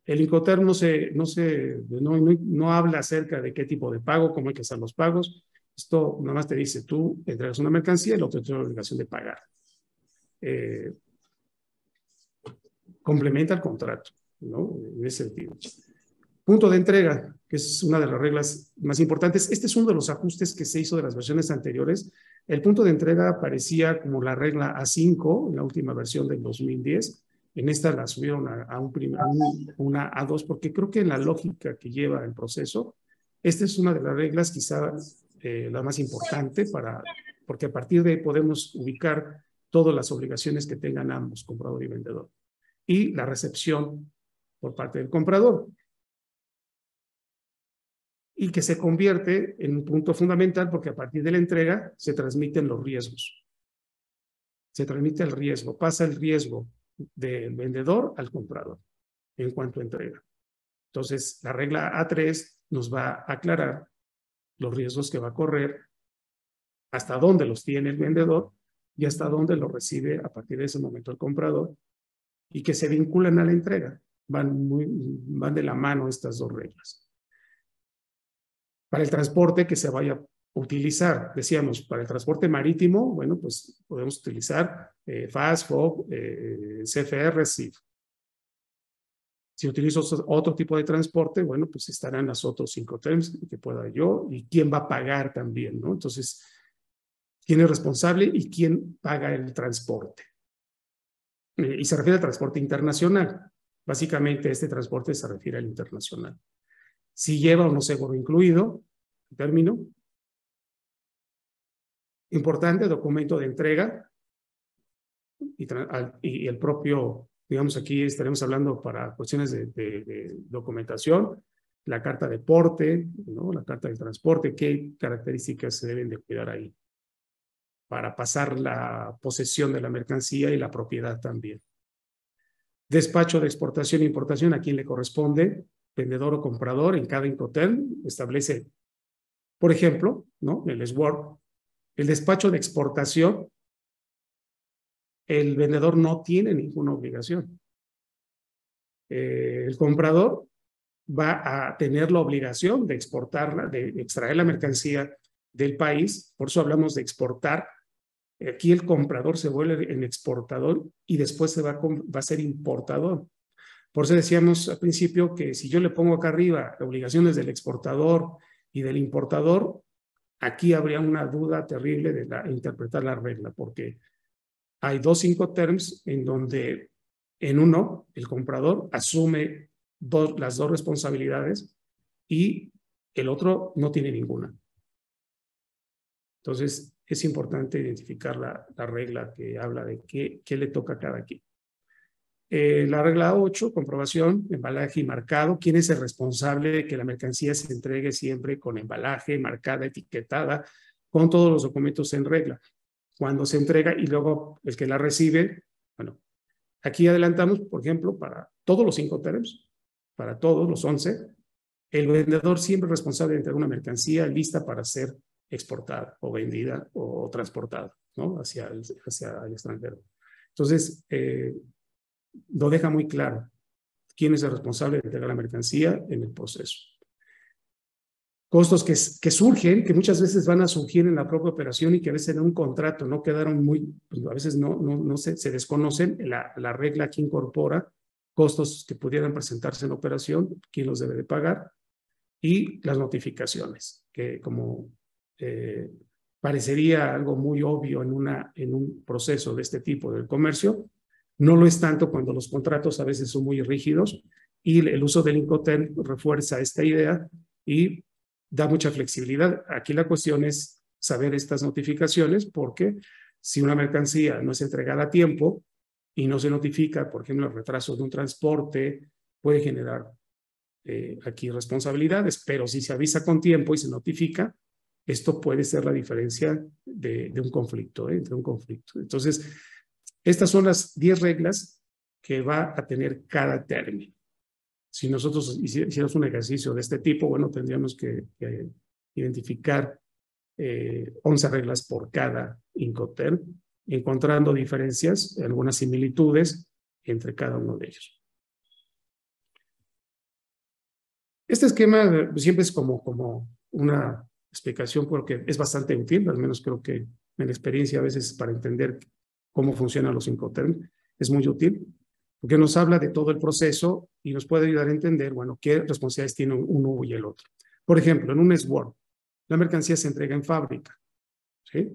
El Incoterm no habla acerca de qué tipo de pago, cómo hay que hacer los pagos. Esto nada más te dice, tú entregas una mercancía y el otro tiene la obligación de pagar. Complementa el contrato, ¿no? En ese sentido. Punto de entrega, que es una de las reglas más importantes. Este es uno de los ajustes que se hizo de las versiones anteriores. El punto de entrega aparecía como la regla A5 en la última versión del 2010. En esta la subieron a una A2 porque creo que en la lógica que lleva el proceso, esta es una de las reglas quizás la más importante porque a partir de ahí podemos ubicar todas las obligaciones que tengan ambos, comprador y vendedor. Y la recepción por parte del comprador. Y que se convierte en un punto fundamental porque a partir de la entrega se transmiten los riesgos. Se transmite el riesgo, pasa el riesgo del vendedor al comprador en cuanto a entrega. Entonces, la regla A3 nos va a aclarar los riesgos que va a correr, hasta dónde los tiene el vendedor y hasta dónde los recibe a partir de ese momento el comprador y que se vinculan a la entrega. Van de la mano estas dos reglas. Para el transporte que se vaya a utilizar, decíamos, para el transporte marítimo, bueno, pues podemos utilizar FAS, FOB, CFR, CIF. Si utilizo otro tipo de transporte, bueno, pues estarán los otros 5 terms que pueda yo y quién va a pagar también, ¿no? Entonces, quién es responsable y quién paga el transporte. Y se refiere al transporte internacional. Básicamente, este transporte se refiere al internacional. Si lleva o no seguro incluido, término. Importante, documento de entrega y el propio, digamos, aquí estaremos hablando para cuestiones de documentación, la carta de porte, ¿no? La carta de transporte, qué características se deben de cuidar ahí para pasar la posesión de la mercancía y la propiedad también. Despacho de exportación e importación, a quién le corresponde, vendedor o comprador, en cada Incoterm establece, por ejemplo, ¿no? El SWORD, el despacho de exportación, el vendedor no tiene ninguna obligación. El comprador va a tener la obligación de exportarla, de extraer la mercancía del país, por eso hablamos de exportar. Aquí el comprador se vuelve en exportador y después va a ser importador. Por eso decíamos al principio que si yo le pongo acá arriba obligaciones del exportador y del importador, aquí habría una duda terrible de interpretar la regla, porque hay 2 Incoterms en donde en uno el comprador asume las dos responsabilidades y el otro no tiene ninguna. Entonces, es importante identificar la regla que habla de qué le toca a cada quien. La regla 8, comprobación, embalaje y marcado. ¿Quién es el responsable de que la mercancía se entregue siempre con embalaje, marcada, etiquetada, con todos los documentos en regla? Cuando se entrega y luego el que la recibe, bueno, aquí adelantamos, por ejemplo, para todos los Incoterms, para todos los 11, el vendedor siempre es responsable de entregar una mercancía lista para ser exportada o vendida o transportada, ¿no? hacia el extranjero. Entonces, lo deja muy claro quién es el responsable de entregar la mercancía en el proceso. Costos que surgen, que muchas veces van a surgir en la propia operación y que a veces en un contrato no quedaron muy, pues a veces no se desconocen. La regla que incorpora costos que pudieran presentarse en la operación, quién los debe de pagar, y las notificaciones, que como parecería algo muy obvio en un proceso de este tipo del comercio, no lo es tanto cuando los contratos a veces son muy rígidos y el uso del Incoterm refuerza esta idea y da mucha flexibilidad. Aquí la cuestión es saber estas notificaciones porque si una mercancía no es entregada a tiempo y no se notifica, por ejemplo, el retraso de un transporte puede generar aquí responsabilidades, pero si se avisa con tiempo y se notifica, esto puede ser la diferencia de un conflicto, entre un conflicto. Entonces, estas son las 10 reglas que va a tener cada término. Si nosotros hiciéramos un ejercicio de este tipo, bueno, tendríamos que identificar 11 reglas por cada Incoterm, encontrando diferencias, algunas similitudes, entre cada uno de ellos. Este esquema siempre es como una explicación porque es bastante útil, al menos creo que en la experiencia a veces para entender cómo funcionan los Incoterms es muy útil, porque nos habla de todo el proceso y nos puede ayudar a entender, bueno, qué responsabilidades tiene uno y el otro. Por ejemplo, en un SWORD, la mercancía se entrega en fábrica, ¿sí?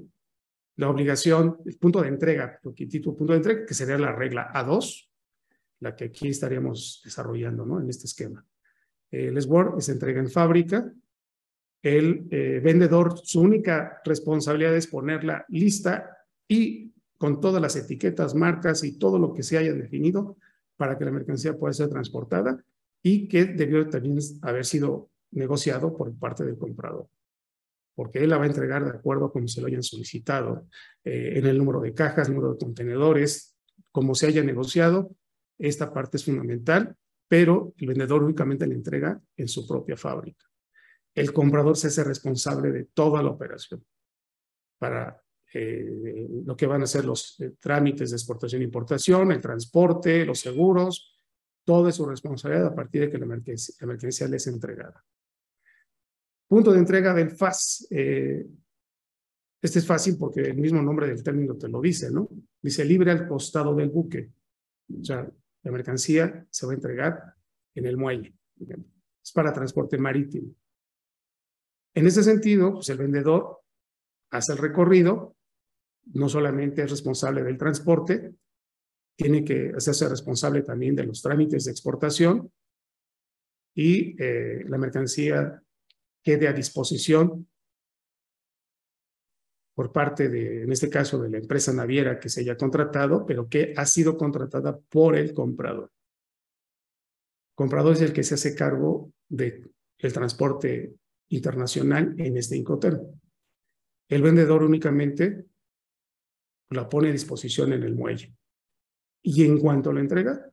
La obligación, el punto de entrega, punto de entrega, que sería la regla A2, la que aquí estaríamos desarrollando, ¿no? En este esquema. El SWORD se entrega en fábrica. El vendedor, su única responsabilidad es ponerla lista y con todas las etiquetas, marcas y todo lo que se haya definido para que la mercancía pueda ser transportada y que debió también haber sido negociado por parte del comprador, porque él la va a entregar de acuerdo a como se lo hayan solicitado, en el número de cajas, número de contenedores, como se haya negociado. Esta parte es fundamental, pero el vendedor únicamente la entrega en su propia fábrica. El comprador se hace responsable de toda la operación para lo que van a ser los trámites de exportación e importación, el transporte, los seguros, todo es su responsabilidad a partir de que la mercancía les es entregada. Punto de entrega del FAS. Este es fácil porque el mismo nombre del término te lo dice, ¿no? Dice libre al costado del buque. O sea, la mercancía se va a entregar en el muelle. Es para transporte marítimo. En ese sentido, pues el vendedor hace el recorrido, no solamente es responsable del transporte, tiene que hacerse responsable también de los trámites de exportación y la mercancía quede a disposición por parte de, en este caso, de la empresa naviera que se haya contratado, pero que ha sido contratada por el comprador. El comprador es el que se hace cargo del transporte internacional en este Incoterm. El vendedor únicamente la pone a disposición en el muelle. Y en cuanto la entrega,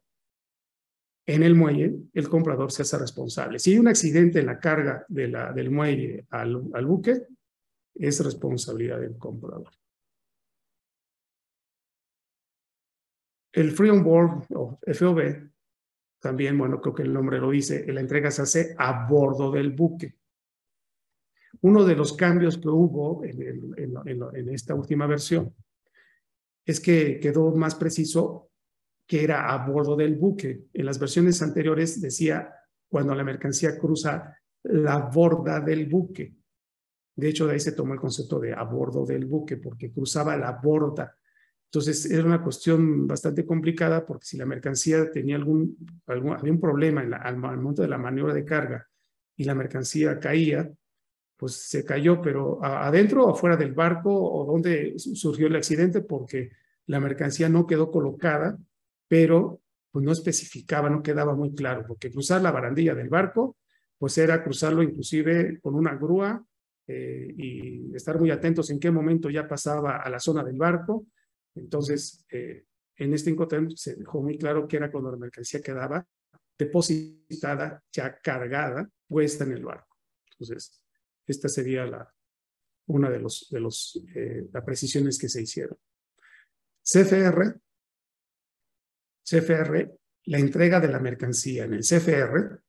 en el muelle, el comprador se hace responsable. Si hay un accidente en la carga del muelle al buque, es responsabilidad del comprador. El Free on Board o FOB, también, bueno, creo que el nombre lo dice, la entrega se hace a bordo del buque. Uno de los cambios que hubo en esta última versión es que quedó más preciso que era a bordo del buque. En las versiones anteriores decía cuando la mercancía cruza la borda del buque. De hecho, de ahí se tomó el concepto de a bordo del buque, porque cruzaba la borda. Entonces, era una cuestión bastante complicada, porque si la mercancía tenía había un problema al momento de la maniobra de carga y la mercancía caía, pues se cayó, pero adentro o afuera del barco, o donde surgió el accidente, porque la mercancía no quedó colocada, pero pues no especificaba, no quedaba muy claro, porque cruzar la barandilla del barco, pues era cruzarlo inclusive con una grúa, y estar muy atentos en qué momento ya pasaba a la zona del barco. Entonces, en este Incoterm se dejó muy claro que era cuando la mercancía quedaba depositada, ya cargada, puesta en el barco. Entonces, esta sería una de las precisiones que se hicieron. CFR, la entrega de la mercancía en el CFR.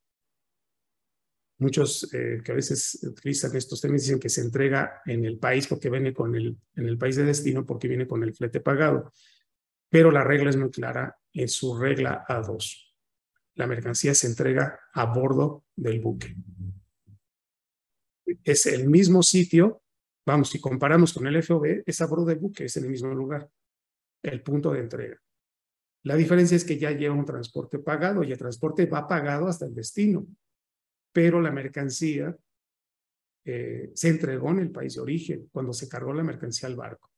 Muchos que a veces utilizan estos términos dicen que se entrega en el país porque viene en el país de destino porque viene con el flete pagado. Pero la regla es muy clara en su regla A2. La mercancía se entrega a bordo del buque. Es el mismo sitio, vamos, si comparamos con el FOB, es a bordo del buque, es en el mismo lugar, el punto de entrega. La diferencia es que ya lleva un transporte pagado y el transporte va pagado hasta el destino, pero la mercancía se entregó en el país de origen cuando se cargó la mercancía al barco.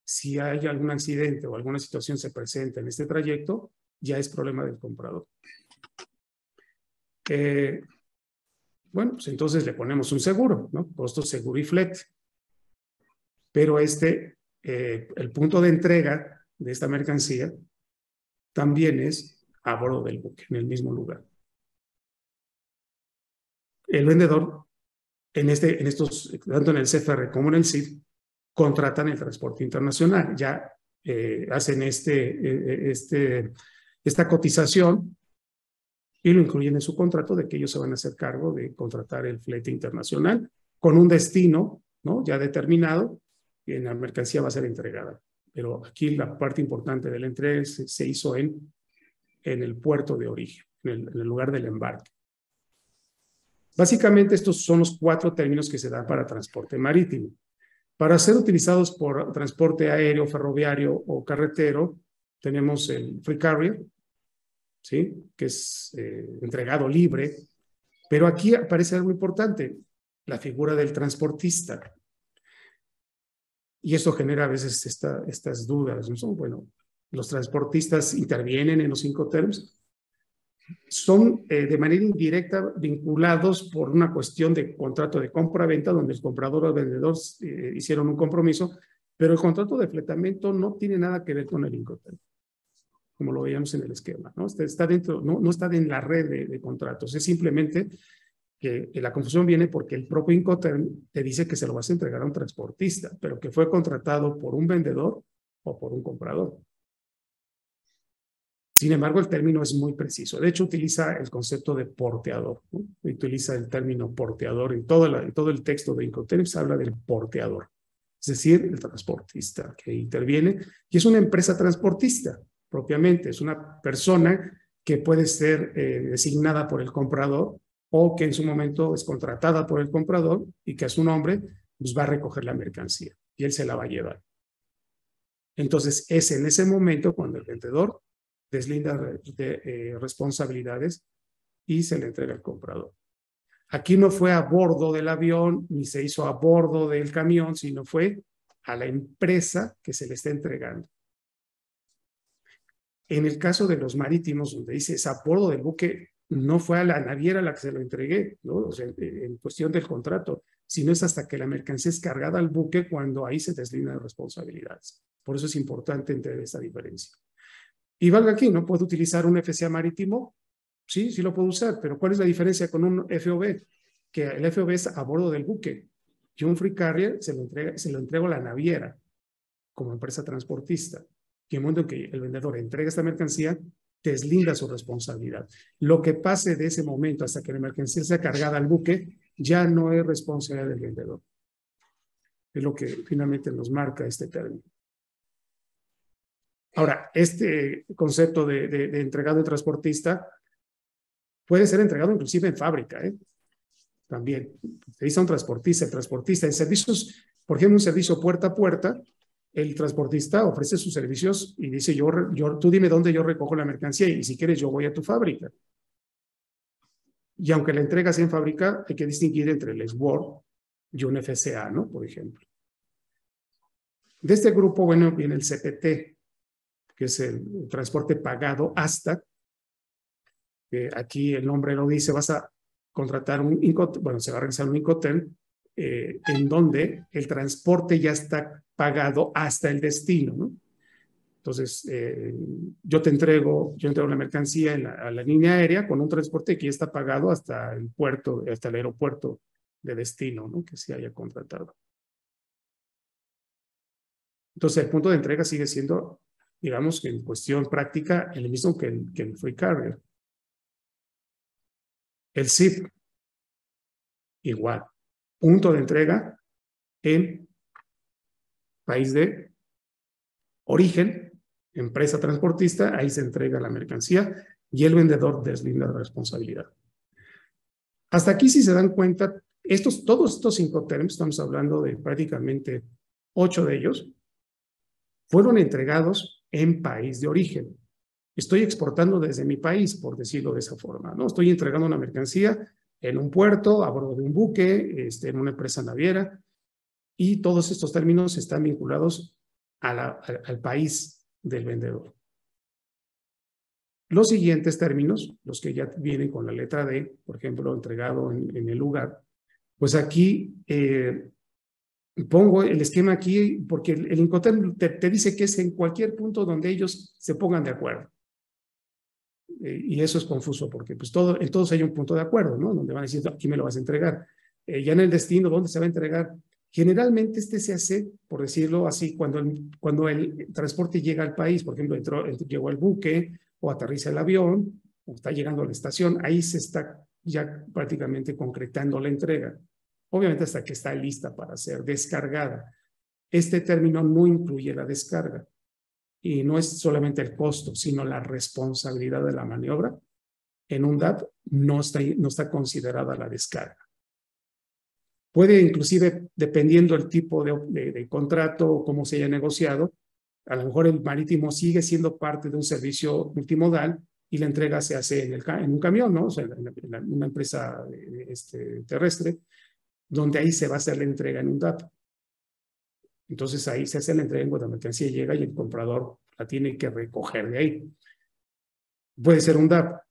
Si hay algún accidente o alguna situación se presenta en este trayecto, ya es problema del comprador. Bueno, pues entonces le ponemos un seguro, ¿no? Costo seguro y flete. Pero el punto de entrega de esta mercancía también es a bordo del buque, en el mismo lugar. El vendedor, tanto en el CFR como en el CIF, contratan el transporte internacional. Ya hacen esta cotización y lo incluyen en su contrato de que ellos se van a hacer cargo de contratar el flete internacional con un destino, ¿no?, ya determinado, y en la mercancía va a ser entregada. Pero aquí la parte importante de la entrega se hizo en el puerto de origen, en el lugar del embarque. Básicamente estos son los 4 términos que se dan para transporte marítimo. Para ser utilizados por transporte aéreo, ferroviario o carretero, tenemos el free carrier, ¿sí?, que es entregado libre, pero aquí aparece algo importante, la figura del transportista. Y eso genera a veces estas dudas, ¿no? Bueno, los transportistas intervienen en los Incoterms, son de manera indirecta vinculados por una cuestión de contrato de compra-venta, donde el comprador o el vendedor hicieron un compromiso, pero el contrato de fletamento no tiene nada que ver con el Incoterm, como lo veíamos en el esquema, ¿no? Está dentro, no está en la red de contratos, es simplemente que la confusión viene porque el propio Incoterm te dice que se lo vas a entregar a un transportista, pero que fue contratado por un vendedor o por un comprador. Sin embargo, el término es muy preciso. De hecho, utiliza el concepto de porteador, ¿no? Utiliza el término porteador en todo el texto de Incoterm, se habla del porteador, es decir, el transportista que interviene, y es una empresa transportista propiamente, es una persona que puede ser designada por el comprador o que en su momento es contratada por el comprador y que a su nombre pues, va a recoger la mercancía y él se la va a llevar. Entonces, es en ese momento cuando el vendedor deslinda de responsabilidades y se le entrega al comprador. Aquí no fue a bordo del avión ni se hizo a bordo del camión, sino fue a la empresa que se le está entregando. En el caso de los marítimos, donde dice es a bordo del buque, no fue a la naviera a la que se lo entregué, ¿no? O sea, en cuestión del contrato, sino es hasta que la mercancía es cargada al buque cuando ahí se deslindan responsabilidades. Por eso es importante entender esta diferencia. Y valga aquí, ¿no? ¿Puedo utilizar un FCA marítimo? Sí, sí lo puedo usar, pero ¿cuál es la diferencia con un FOB? Que el FOB es a bordo del buque. Y un free carrier se lo entrego a la naviera como empresa transportista. Y en el momento en que el vendedor entrega esta mercancía, deslinda su responsabilidad. Lo que pase de ese momento hasta que la mercancía sea cargada al buque, ya no es responsabilidad del vendedor. Es lo que finalmente nos marca este término. Ahora, este concepto de entregado de transportista puede ser entregado inclusive en fábrica, ¿eh? También. Se dice a un transportista, el transportista en servicios, por ejemplo, un servicio puerta a puerta, el transportista ofrece sus servicios y dice, tú dime dónde yo recojo la mercancía y si quieres yo voy a tu fábrica. Y aunque la entrega sea en fábrica, hay que distinguir entre el SWORD y un FCA, ¿no? Por ejemplo. De este grupo, bueno, viene el CPT, que es el transporte pagado hasta, aquí el nombre lo dice, vas a contratar un Incoterm, bueno, se va a realizar un Incoterm, en donde el transporte ya está pagado hasta el destino, ¿no? Entonces, yo entrego la mercancía a la línea aérea con un transporte que ya está pagado hasta el puerto, hasta el aeropuerto de destino, ¿no?, que se haya contratado. Entonces, el punto de entrega sigue siendo, digamos, que en cuestión práctica, el mismo que el free carrier. El SIP, igual. Punto de entrega en país de origen, empresa transportista, ahí se entrega la mercancía y el vendedor deslinda la responsabilidad. Hasta aquí, si se dan cuenta, todos estos Incoterms, estamos hablando de prácticamente 8 de ellos, fueron entregados en país de origen. Estoy exportando desde mi país, por decirlo de esa forma, ¿no? Estoy entregando una mercancía en un puerto, a bordo de un buque, en una empresa naviera, y todos estos términos están vinculados al país del vendedor. Los siguientes términos, los que ya vienen con la letra D, por ejemplo, entregado en el lugar, pues aquí pongo el esquema aquí porque el Incoterm te dice que es en cualquier punto donde ellos se pongan de acuerdo. Y eso es confuso porque pues en todos hay un punto de acuerdo, ¿no? Donde van a decir, aquí me lo vas a entregar. Ya en el destino, ¿dónde se va a entregar? Generalmente este se hace, por decirlo así, cuando el transporte llega al país, por ejemplo, llegó el buque o aterriza el avión, o está llegando a la estación, ahí se está ya prácticamente concretando la entrega. Obviamente hasta que está lista para ser descargada. Este término no incluye la descarga. Y no es solamente el costo, sino la responsabilidad de la maniobra. En un DAP no está considerada la descarga. Puede inclusive, dependiendo del tipo de contrato o cómo se haya negociado, a lo mejor el marítimo sigue siendo parte de un servicio multimodal y la entrega se hace en un camión, ¿no? O sea, en una empresa terrestre, donde ahí se va a hacer la entrega en un DAP. Entonces ahí se hace la entrega cuando la mercancía llega y el comprador la tiene que recoger de ahí. Puede ser un DAP,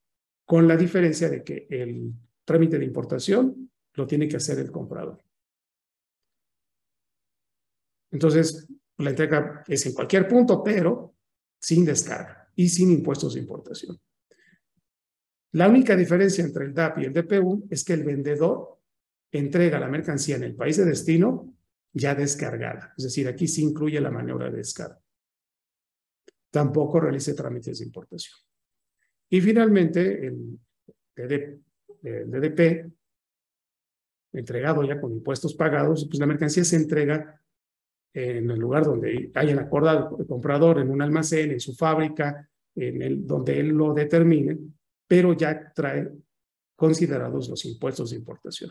con la diferencia de que el trámite de importación lo tiene que hacer el comprador. Entonces, la entrega es en cualquier punto, pero sin descarga y sin impuestos de importación. La única diferencia entre el DAP y el DPU es que el vendedor entrega la mercancía en el país de destino ya descargada. Es decir, aquí sí incluye la maniobra de descarga. Tampoco realice trámites de importación. Y finalmente, el DDP, entregado ya con impuestos pagados, pues la mercancía se entrega en el lugar donde hayan acordado el comprador, en un almacén, en su fábrica, donde él lo determine, pero ya trae considerados los impuestos de importación.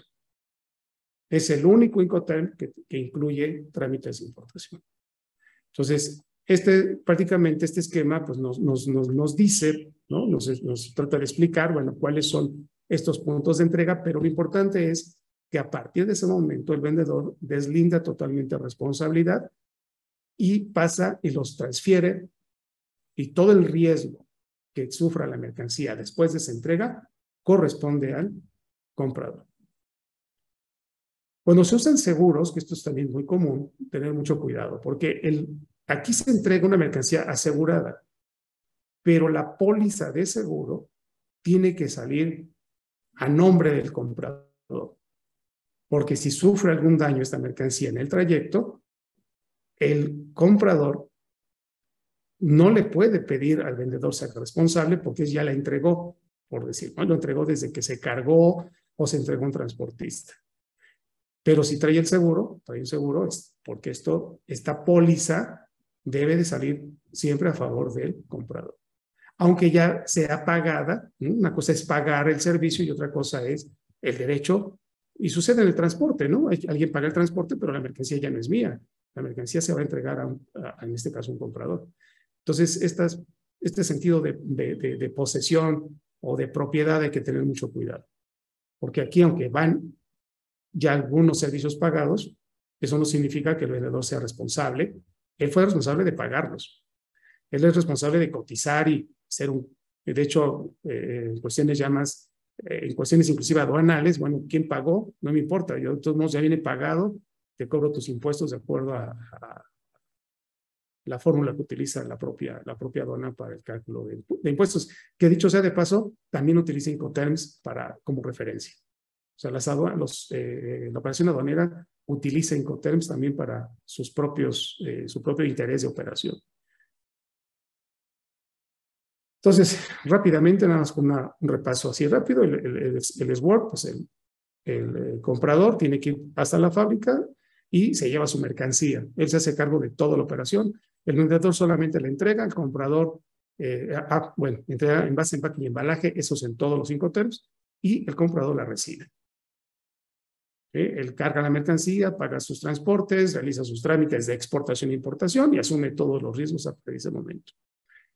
Es el único Incoterm que incluye trámites de importación. Entonces, prácticamente este esquema pues nos dice, ¿no? Nos trata de explicar, bueno, cuáles son estos puntos de entrega, pero lo importante es que a partir de ese momento el vendedor deslinda totalmente responsabilidad y pasa y los transfiere, y todo el riesgo que sufra la mercancía después de esa entrega corresponde al comprador. Cuando se usan seguros, que esto es también muy común, tener mucho cuidado, porque aquí se entrega una mercancía asegurada, pero la póliza de seguro tiene que salir a nombre del comprador. Porque si sufre algún daño esta mercancía en el trayecto, el comprador no le puede pedir al vendedor ser responsable porque ya la entregó, por decir, ¿no? Lo entregó desde que se cargó o se entregó a un transportista. Pero si trae un seguro es porque esta póliza debe de salir siempre a favor del comprador. Aunque ya sea pagada, ¿no? Una cosa es pagar el servicio y otra cosa es el derecho. Y sucede en el transporte, ¿no? Alguien paga el transporte, pero la mercancía ya no es mía. La mercancía se va a entregar en este caso, a un comprador. Entonces, este sentido de posesión o de propiedad hay que tener mucho cuidado. Porque aquí, aunque van ya algunos servicios pagados, eso no significa que el vendedor sea responsable. Él fue responsable de pagarlos. Él es responsable de cotizar y ser de hecho, en cuestiones ya más, en cuestiones inclusive aduanales, bueno, ¿quién pagó? No me importa, yo de todos modos ya viene pagado, te cobro tus impuestos de acuerdo a la fórmula que utiliza la propia aduana para el cálculo de impuestos, que dicho sea de paso, también utiliza Incoterms como referencia. O sea, la operación aduanera utiliza Incoterms también para su propio interés de operación. Entonces, rápidamente, nada más con un repaso así rápido, el SWORD, pues el comprador tiene que ir hasta la fábrica y se lleva su mercancía. Él se hace cargo de toda la operación. El vendedor solamente la entrega, el comprador, entrega envase, empaque y embalaje, esos en todos los Incoterms, y el comprador la recibe. Él carga la mercancía, paga sus transportes, realiza sus trámites de exportación e importación y asume todos los riesgos a ese momento.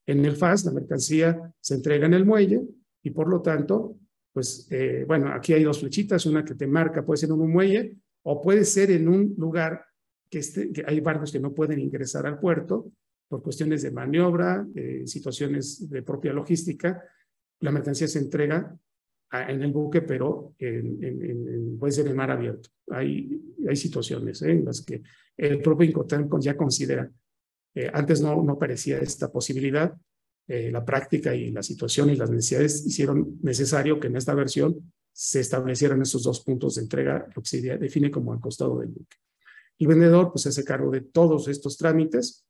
En el FAS, la mercancía se entrega en el muelle y por lo tanto, pues, aquí hay dos flechitas, una que te marca, puede ser en un muelle o puede ser en un lugar que hay barcos que no pueden ingresar al puerto por cuestiones de maniobra, situaciones de propia logística. La mercancía se entrega en el buque, pero puede ser en mar abierto. Hay situaciones en las que el propio Incoterm ya considera. Antes no parecía esta posibilidad. La práctica y la situación y las necesidades hicieron necesario que en esta versión se establecieran esos dos puntos de entrega, lo que se define como al costado del buque. El vendedor pues se hace cargo de todos estos trámites,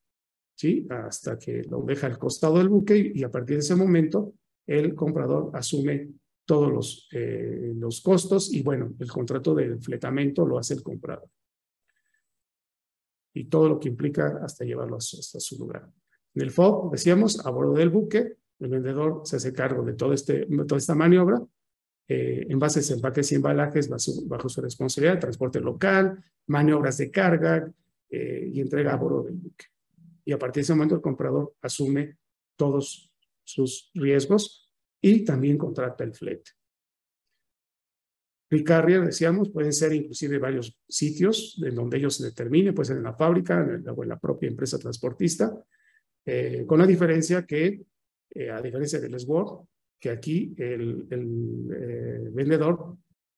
¿sí? Hasta que lo deja al costado del buque y a partir de ese momento el comprador asume todos los costos y bueno, el contrato de fletamento lo hace el comprador. Y todo lo que implica hasta llevarlo hasta su lugar. En el FOB, decíamos, a bordo del buque, el vendedor se hace cargo de toda esta maniobra, envases, empaques y embalajes bajo su responsabilidad, transporte local, maniobras de carga y entrega a bordo del buque. Y a partir de ese momento el comprador asume todos sus riesgos y también contrata el flete. Free carrier, decíamos, pueden ser inclusive varios sitios en donde ellos se determinen, puede ser en la fábrica o en la propia empresa transportista, con la diferencia que, a diferencia del SWORD, que aquí el vendedor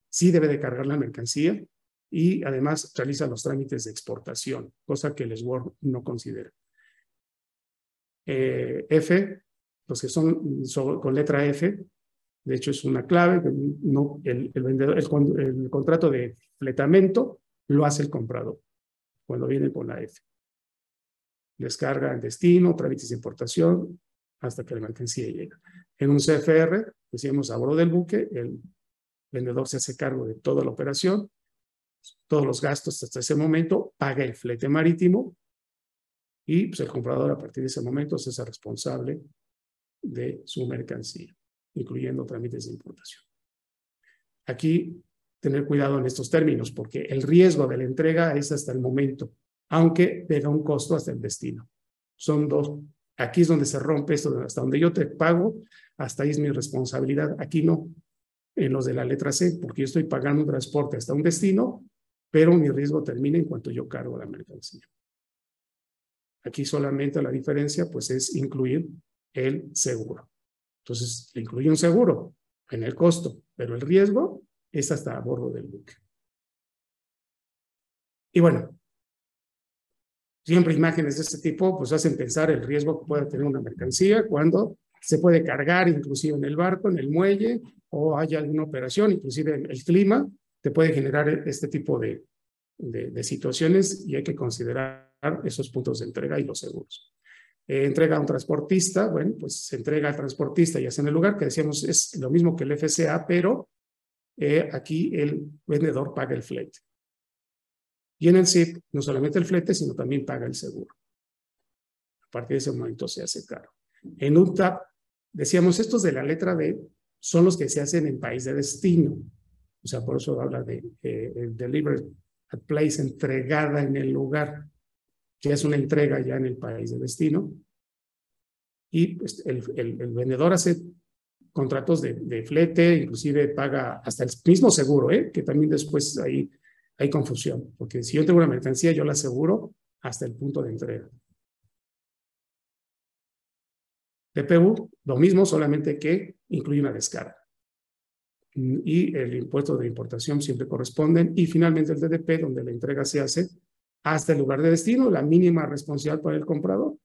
sí debe de cargar la mercancía y además realiza los trámites de exportación, cosa que el SWORD no considera. F, los que son con letra F, de hecho es una clave, no, el contrato de fletamento lo hace el comprador cuando viene con la F. Descarga el destino, trámites de importación, hasta que la mercancía llega. En un CFR, decíamos a bordo del buque, el vendedor se hace cargo de toda la operación, todos los gastos hasta ese momento, paga el flete marítimo y pues, el comprador a partir de ese momento se hace responsable de su mercancía, incluyendo trámites de importación. Aquí, tener cuidado en estos términos, porque el riesgo de la entrega es hasta el momento, aunque tenga un costo hasta el destino. Son dos. Aquí es donde se rompe esto, hasta donde yo te pago, hasta ahí es mi responsabilidad. Aquí no, en los de la letra C, porque yo estoy pagando un transporte hasta un destino, pero mi riesgo termina en cuanto yo cargo la mercancía. Aquí solamente la diferencia, pues, es incluir el seguro. Entonces, le incluye un seguro en el costo, pero el riesgo es hasta a bordo del buque. Y bueno, siempre imágenes de este tipo pues hacen pensar el riesgo que puede tener una mercancía cuando se puede cargar inclusive en el barco, en el muelle, o haya alguna operación, inclusive el clima, te puede generar este tipo de situaciones y hay que considerar esos puntos de entrega y los seguros. Entrega a un transportista, bueno, pues se entrega al transportista ya sea en el lugar, que decíamos es lo mismo que el FCA, pero aquí el vendedor paga el flete. Y en el SIP, no solamente el flete, sino también paga el seguro. A partir de ese momento se hace caro. En UTAP, decíamos, estos de la letra D son los que se hacen en país de destino. O sea, por eso habla de delivered at place, entregada en el lugar, que es una entrega ya en el país de destino. Y pues, el vendedor hace contratos de flete, inclusive paga hasta el mismo seguro, que también después ahí hay confusión, porque si yo tengo una mercancía, yo la aseguro hasta el punto de entrega. PPU, lo mismo, solamente que incluye una descarga. Y el impuesto de importación siempre corresponden. Y finalmente el DDP, donde la entrega se hace hasta el lugar de destino, la mínima responsabilidad para el comprador.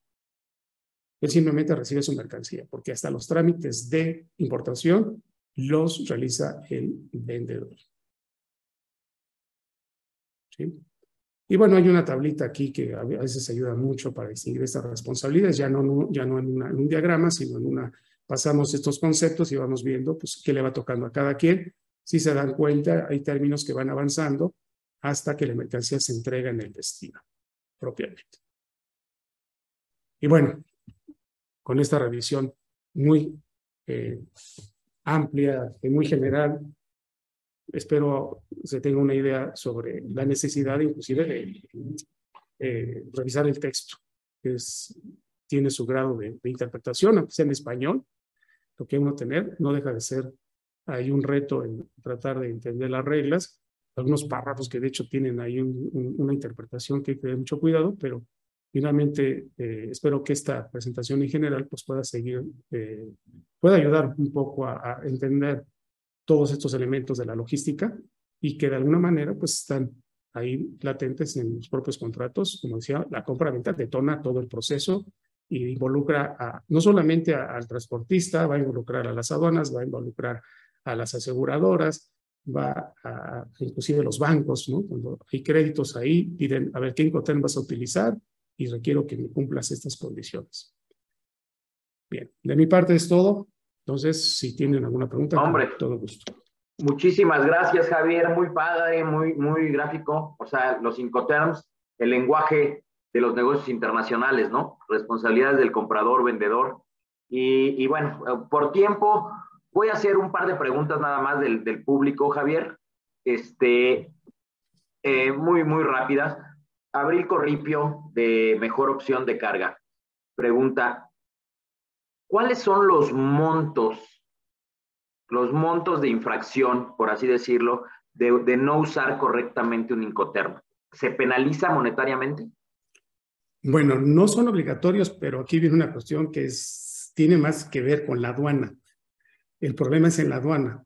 Él simplemente recibe su mercancía, porque hasta los trámites de importación los realiza el vendedor. ¿Sí? Y bueno, hay una tablita aquí que a veces ayuda mucho para distinguir estas responsabilidades, ya no en un diagrama, sino pasamos estos conceptos y vamos viendo pues, qué le va tocando a cada quien. Si se dan cuenta, hay términos que van avanzando hasta que la mercancía se entrega en el destino, propiamente. Y bueno, con esta revisión muy amplia y muy general, espero se tenga una idea sobre la necesidad inclusive de revisar el texto, que tiene su grado de interpretación, aunque sea en español, lo que uno tener, no deja de ser hay un reto en tratar de entender las reglas, algunos párrafos que de hecho tienen ahí una interpretación que hay que tener mucho cuidado, pero finalmente espero que esta presentación en general pues pueda ayudar un poco a entender todos estos elementos de la logística y que de alguna manera pues están ahí latentes en los propios contratos. Como decía, la compra-venta detona todo el proceso y involucra no solamente al transportista, va a involucrar a las aduanas, va a involucrar a las aseguradoras, va a inclusive los bancos, ¿no? Cuando hay créditos ahí, piden, a ver, ¿qué Incoterm vas a utilizar? Y requiero que me cumplas estas condiciones. Bien, de mi parte es todo. Entonces, si tienen alguna pregunta, Hombre, con todo gusto. muchísimas gracias, Javier. Muy padre, muy gráfico. O sea, los Incoterms, el lenguaje de los negocios internacionales, ¿no? Responsabilidades del comprador, vendedor. Y bueno, por tiempo, voy a hacer un par de preguntas nada más del público, Javier. Muy rápidas. Abril Corripio, de Mejor Opción de Carga, pregunta, ¿cuáles son los montos de infracción, por así decirlo, de no usar correctamente un Incoterm? ¿Se penaliza monetariamente? Bueno, no son obligatorios, pero aquí viene una cuestión que tiene más que ver con la aduana. El problema es en la aduana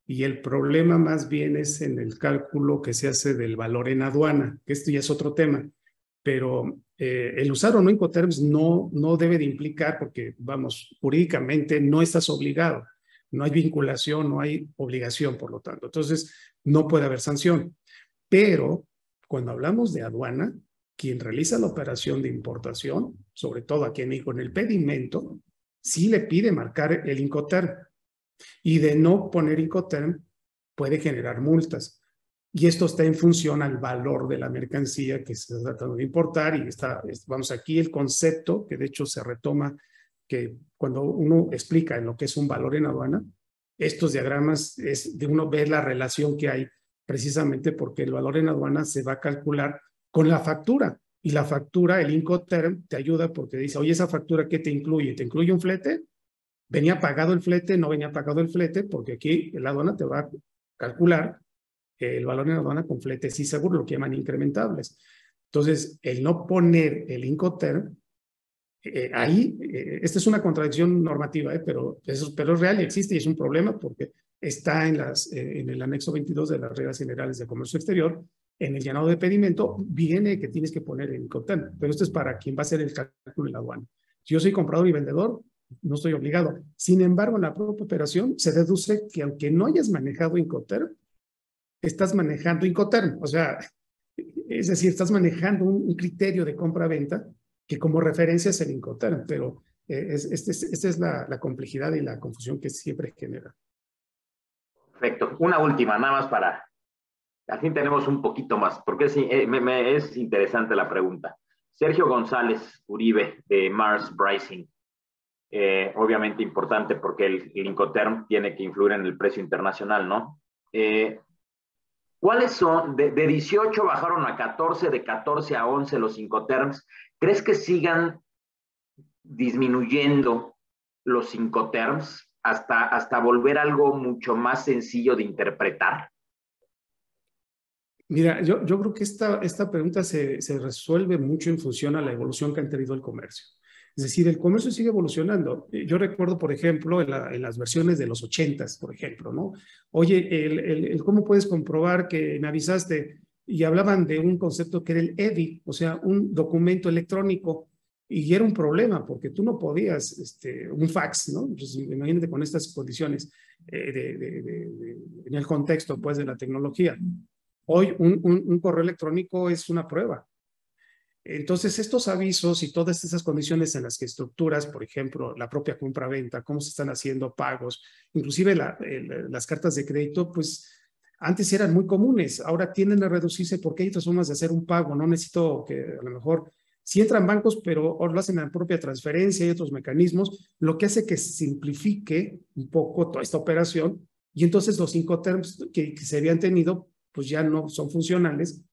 y el problema más bien es en el cálculo que se hace del valor en aduana, que esto ya es otro tema, pero el usar o no Incoterms no debe de implicar, porque vamos, jurídicamente no estás obligado, no hay vinculación, no hay obligación, por lo tanto. Entonces, no puede haber sanción. Pero cuando hablamos de aduana, quien realiza la operación de importación, sobre todo aquí en México, en el pedimento, sí le pide marcar el Incoterm. Y de no poner Incoterm puede generar multas. Y esto está en función al valor de la mercancía que se está tratando de importar. Y vamos, aquí el concepto, que de hecho se retoma, que cuando uno explica en lo que es un valor en aduana, estos diagramas es de uno ver la relación que hay, precisamente porque el valor en aduana se va a calcular con la factura. Y la factura, el Incoterm, te ayuda porque dice, oye, ¿esa factura qué te incluye? ¿Te incluye un flete? ¿Venía pagado el flete? No venía pagado el flete, porque aquí la aduana te va a calcular el valor en aduana con fletes y seguros, lo que llaman incrementables. Entonces, el no poner el Incoterm, ahí, esta es una contradicción normativa, pero es real y existe y es un problema porque está en el anexo 22 de las reglas generales de comercio exterior. En el llenado de pedimento viene que tienes que poner el Incoterm, pero esto es para quien va a hacer el cálculo en la aduana. Si yo soy comprador y vendedor, no estoy obligado. Sin embargo, en la propia operación se deduce que aunque no hayas manejado Incoterm, estás manejando Incoterm. O sea, es decir, estás manejando un criterio de compra-venta que como referencia es el Incoterm, pero esta es la complejidad y la confusión que siempre genera. Perfecto. Una última, nada más para... Al fin tenemos un poquito más, porque es interesante la pregunta. Sergio González Uribe, de Mars Pricing. Obviamente importante porque el Incoterm tiene que influir en el precio internacional, ¿no? ¿Cuáles son? De 18 bajaron a 14, de 14 a 11 los Incoterms. ¿Crees que sigan disminuyendo los Incoterms hasta volver algo mucho más sencillo de interpretar? Mira, yo creo que esta pregunta se resuelve mucho en función a la evolución que ha tenido el comercio. Es decir, el comercio sigue evolucionando. Yo recuerdo, por ejemplo, en las versiones de los 80s, por ejemplo, ¿no? Oye, ¿cómo puedes comprobar que me avisaste? Y hablaban de un concepto que era el EDI, o sea, un documento electrónico. Y era un problema, porque tú no podías, un fax, ¿no? Pues, imagínate con estas condiciones en el contexto, pues, de la tecnología. Hoy un correo electrónico es una prueba. Entonces, estos avisos y todas esas condiciones en las que estructuras, por ejemplo, la propia compra-venta, cómo se están haciendo pagos, inclusive las cartas de crédito, pues antes eran muy comunes, ahora tienden a reducirse porque hay otras formas de hacer un pago. No necesito que a lo mejor, sí entran bancos, pero ahora lo hacen en la propia transferencia y otros mecanismos, lo que hace que simplifique un poco toda esta operación y entonces los Incoterms que se habían tenido, pues ya no son funcionales,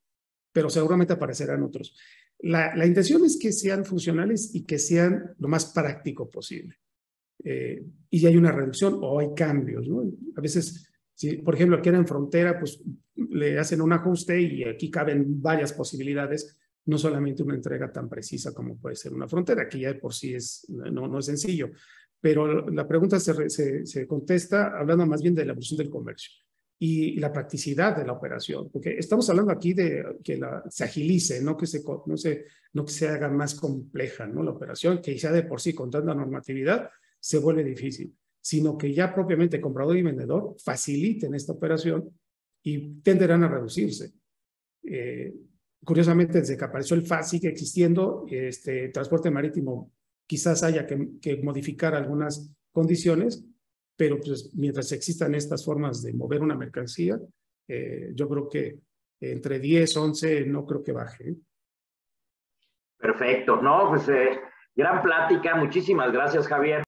pero seguramente aparecerán otros. La intención es que sean funcionales y que sean lo más práctico posible. Y hay una reducción o hay cambios, ¿no? A veces, si, por ejemplo, aquí en frontera, pues le hacen un ajuste y aquí caben varias posibilidades, no solamente una entrega tan precisa como puede ser una frontera, que ya de por sí no es sencillo. Pero la pregunta se contesta hablando más bien de la evolución del comercio y la practicidad de la operación, porque estamos hablando aquí de que se agilice, no que se haga más compleja, ¿no? La operación, que ya de por sí con tanta normatividad se vuelve difícil, sino que ya propiamente comprador y vendedor faciliten esta operación y tenderán a reducirse. Curiosamente, desde que apareció el FAS sigue existiendo, transporte marítimo quizás haya que modificar algunas condiciones, pero pues, mientras existan estas formas de mover una mercancía, yo creo que entre 10, 11 no creo que baje. Perfecto, no, pues gran plática, muchísimas gracias, Javier.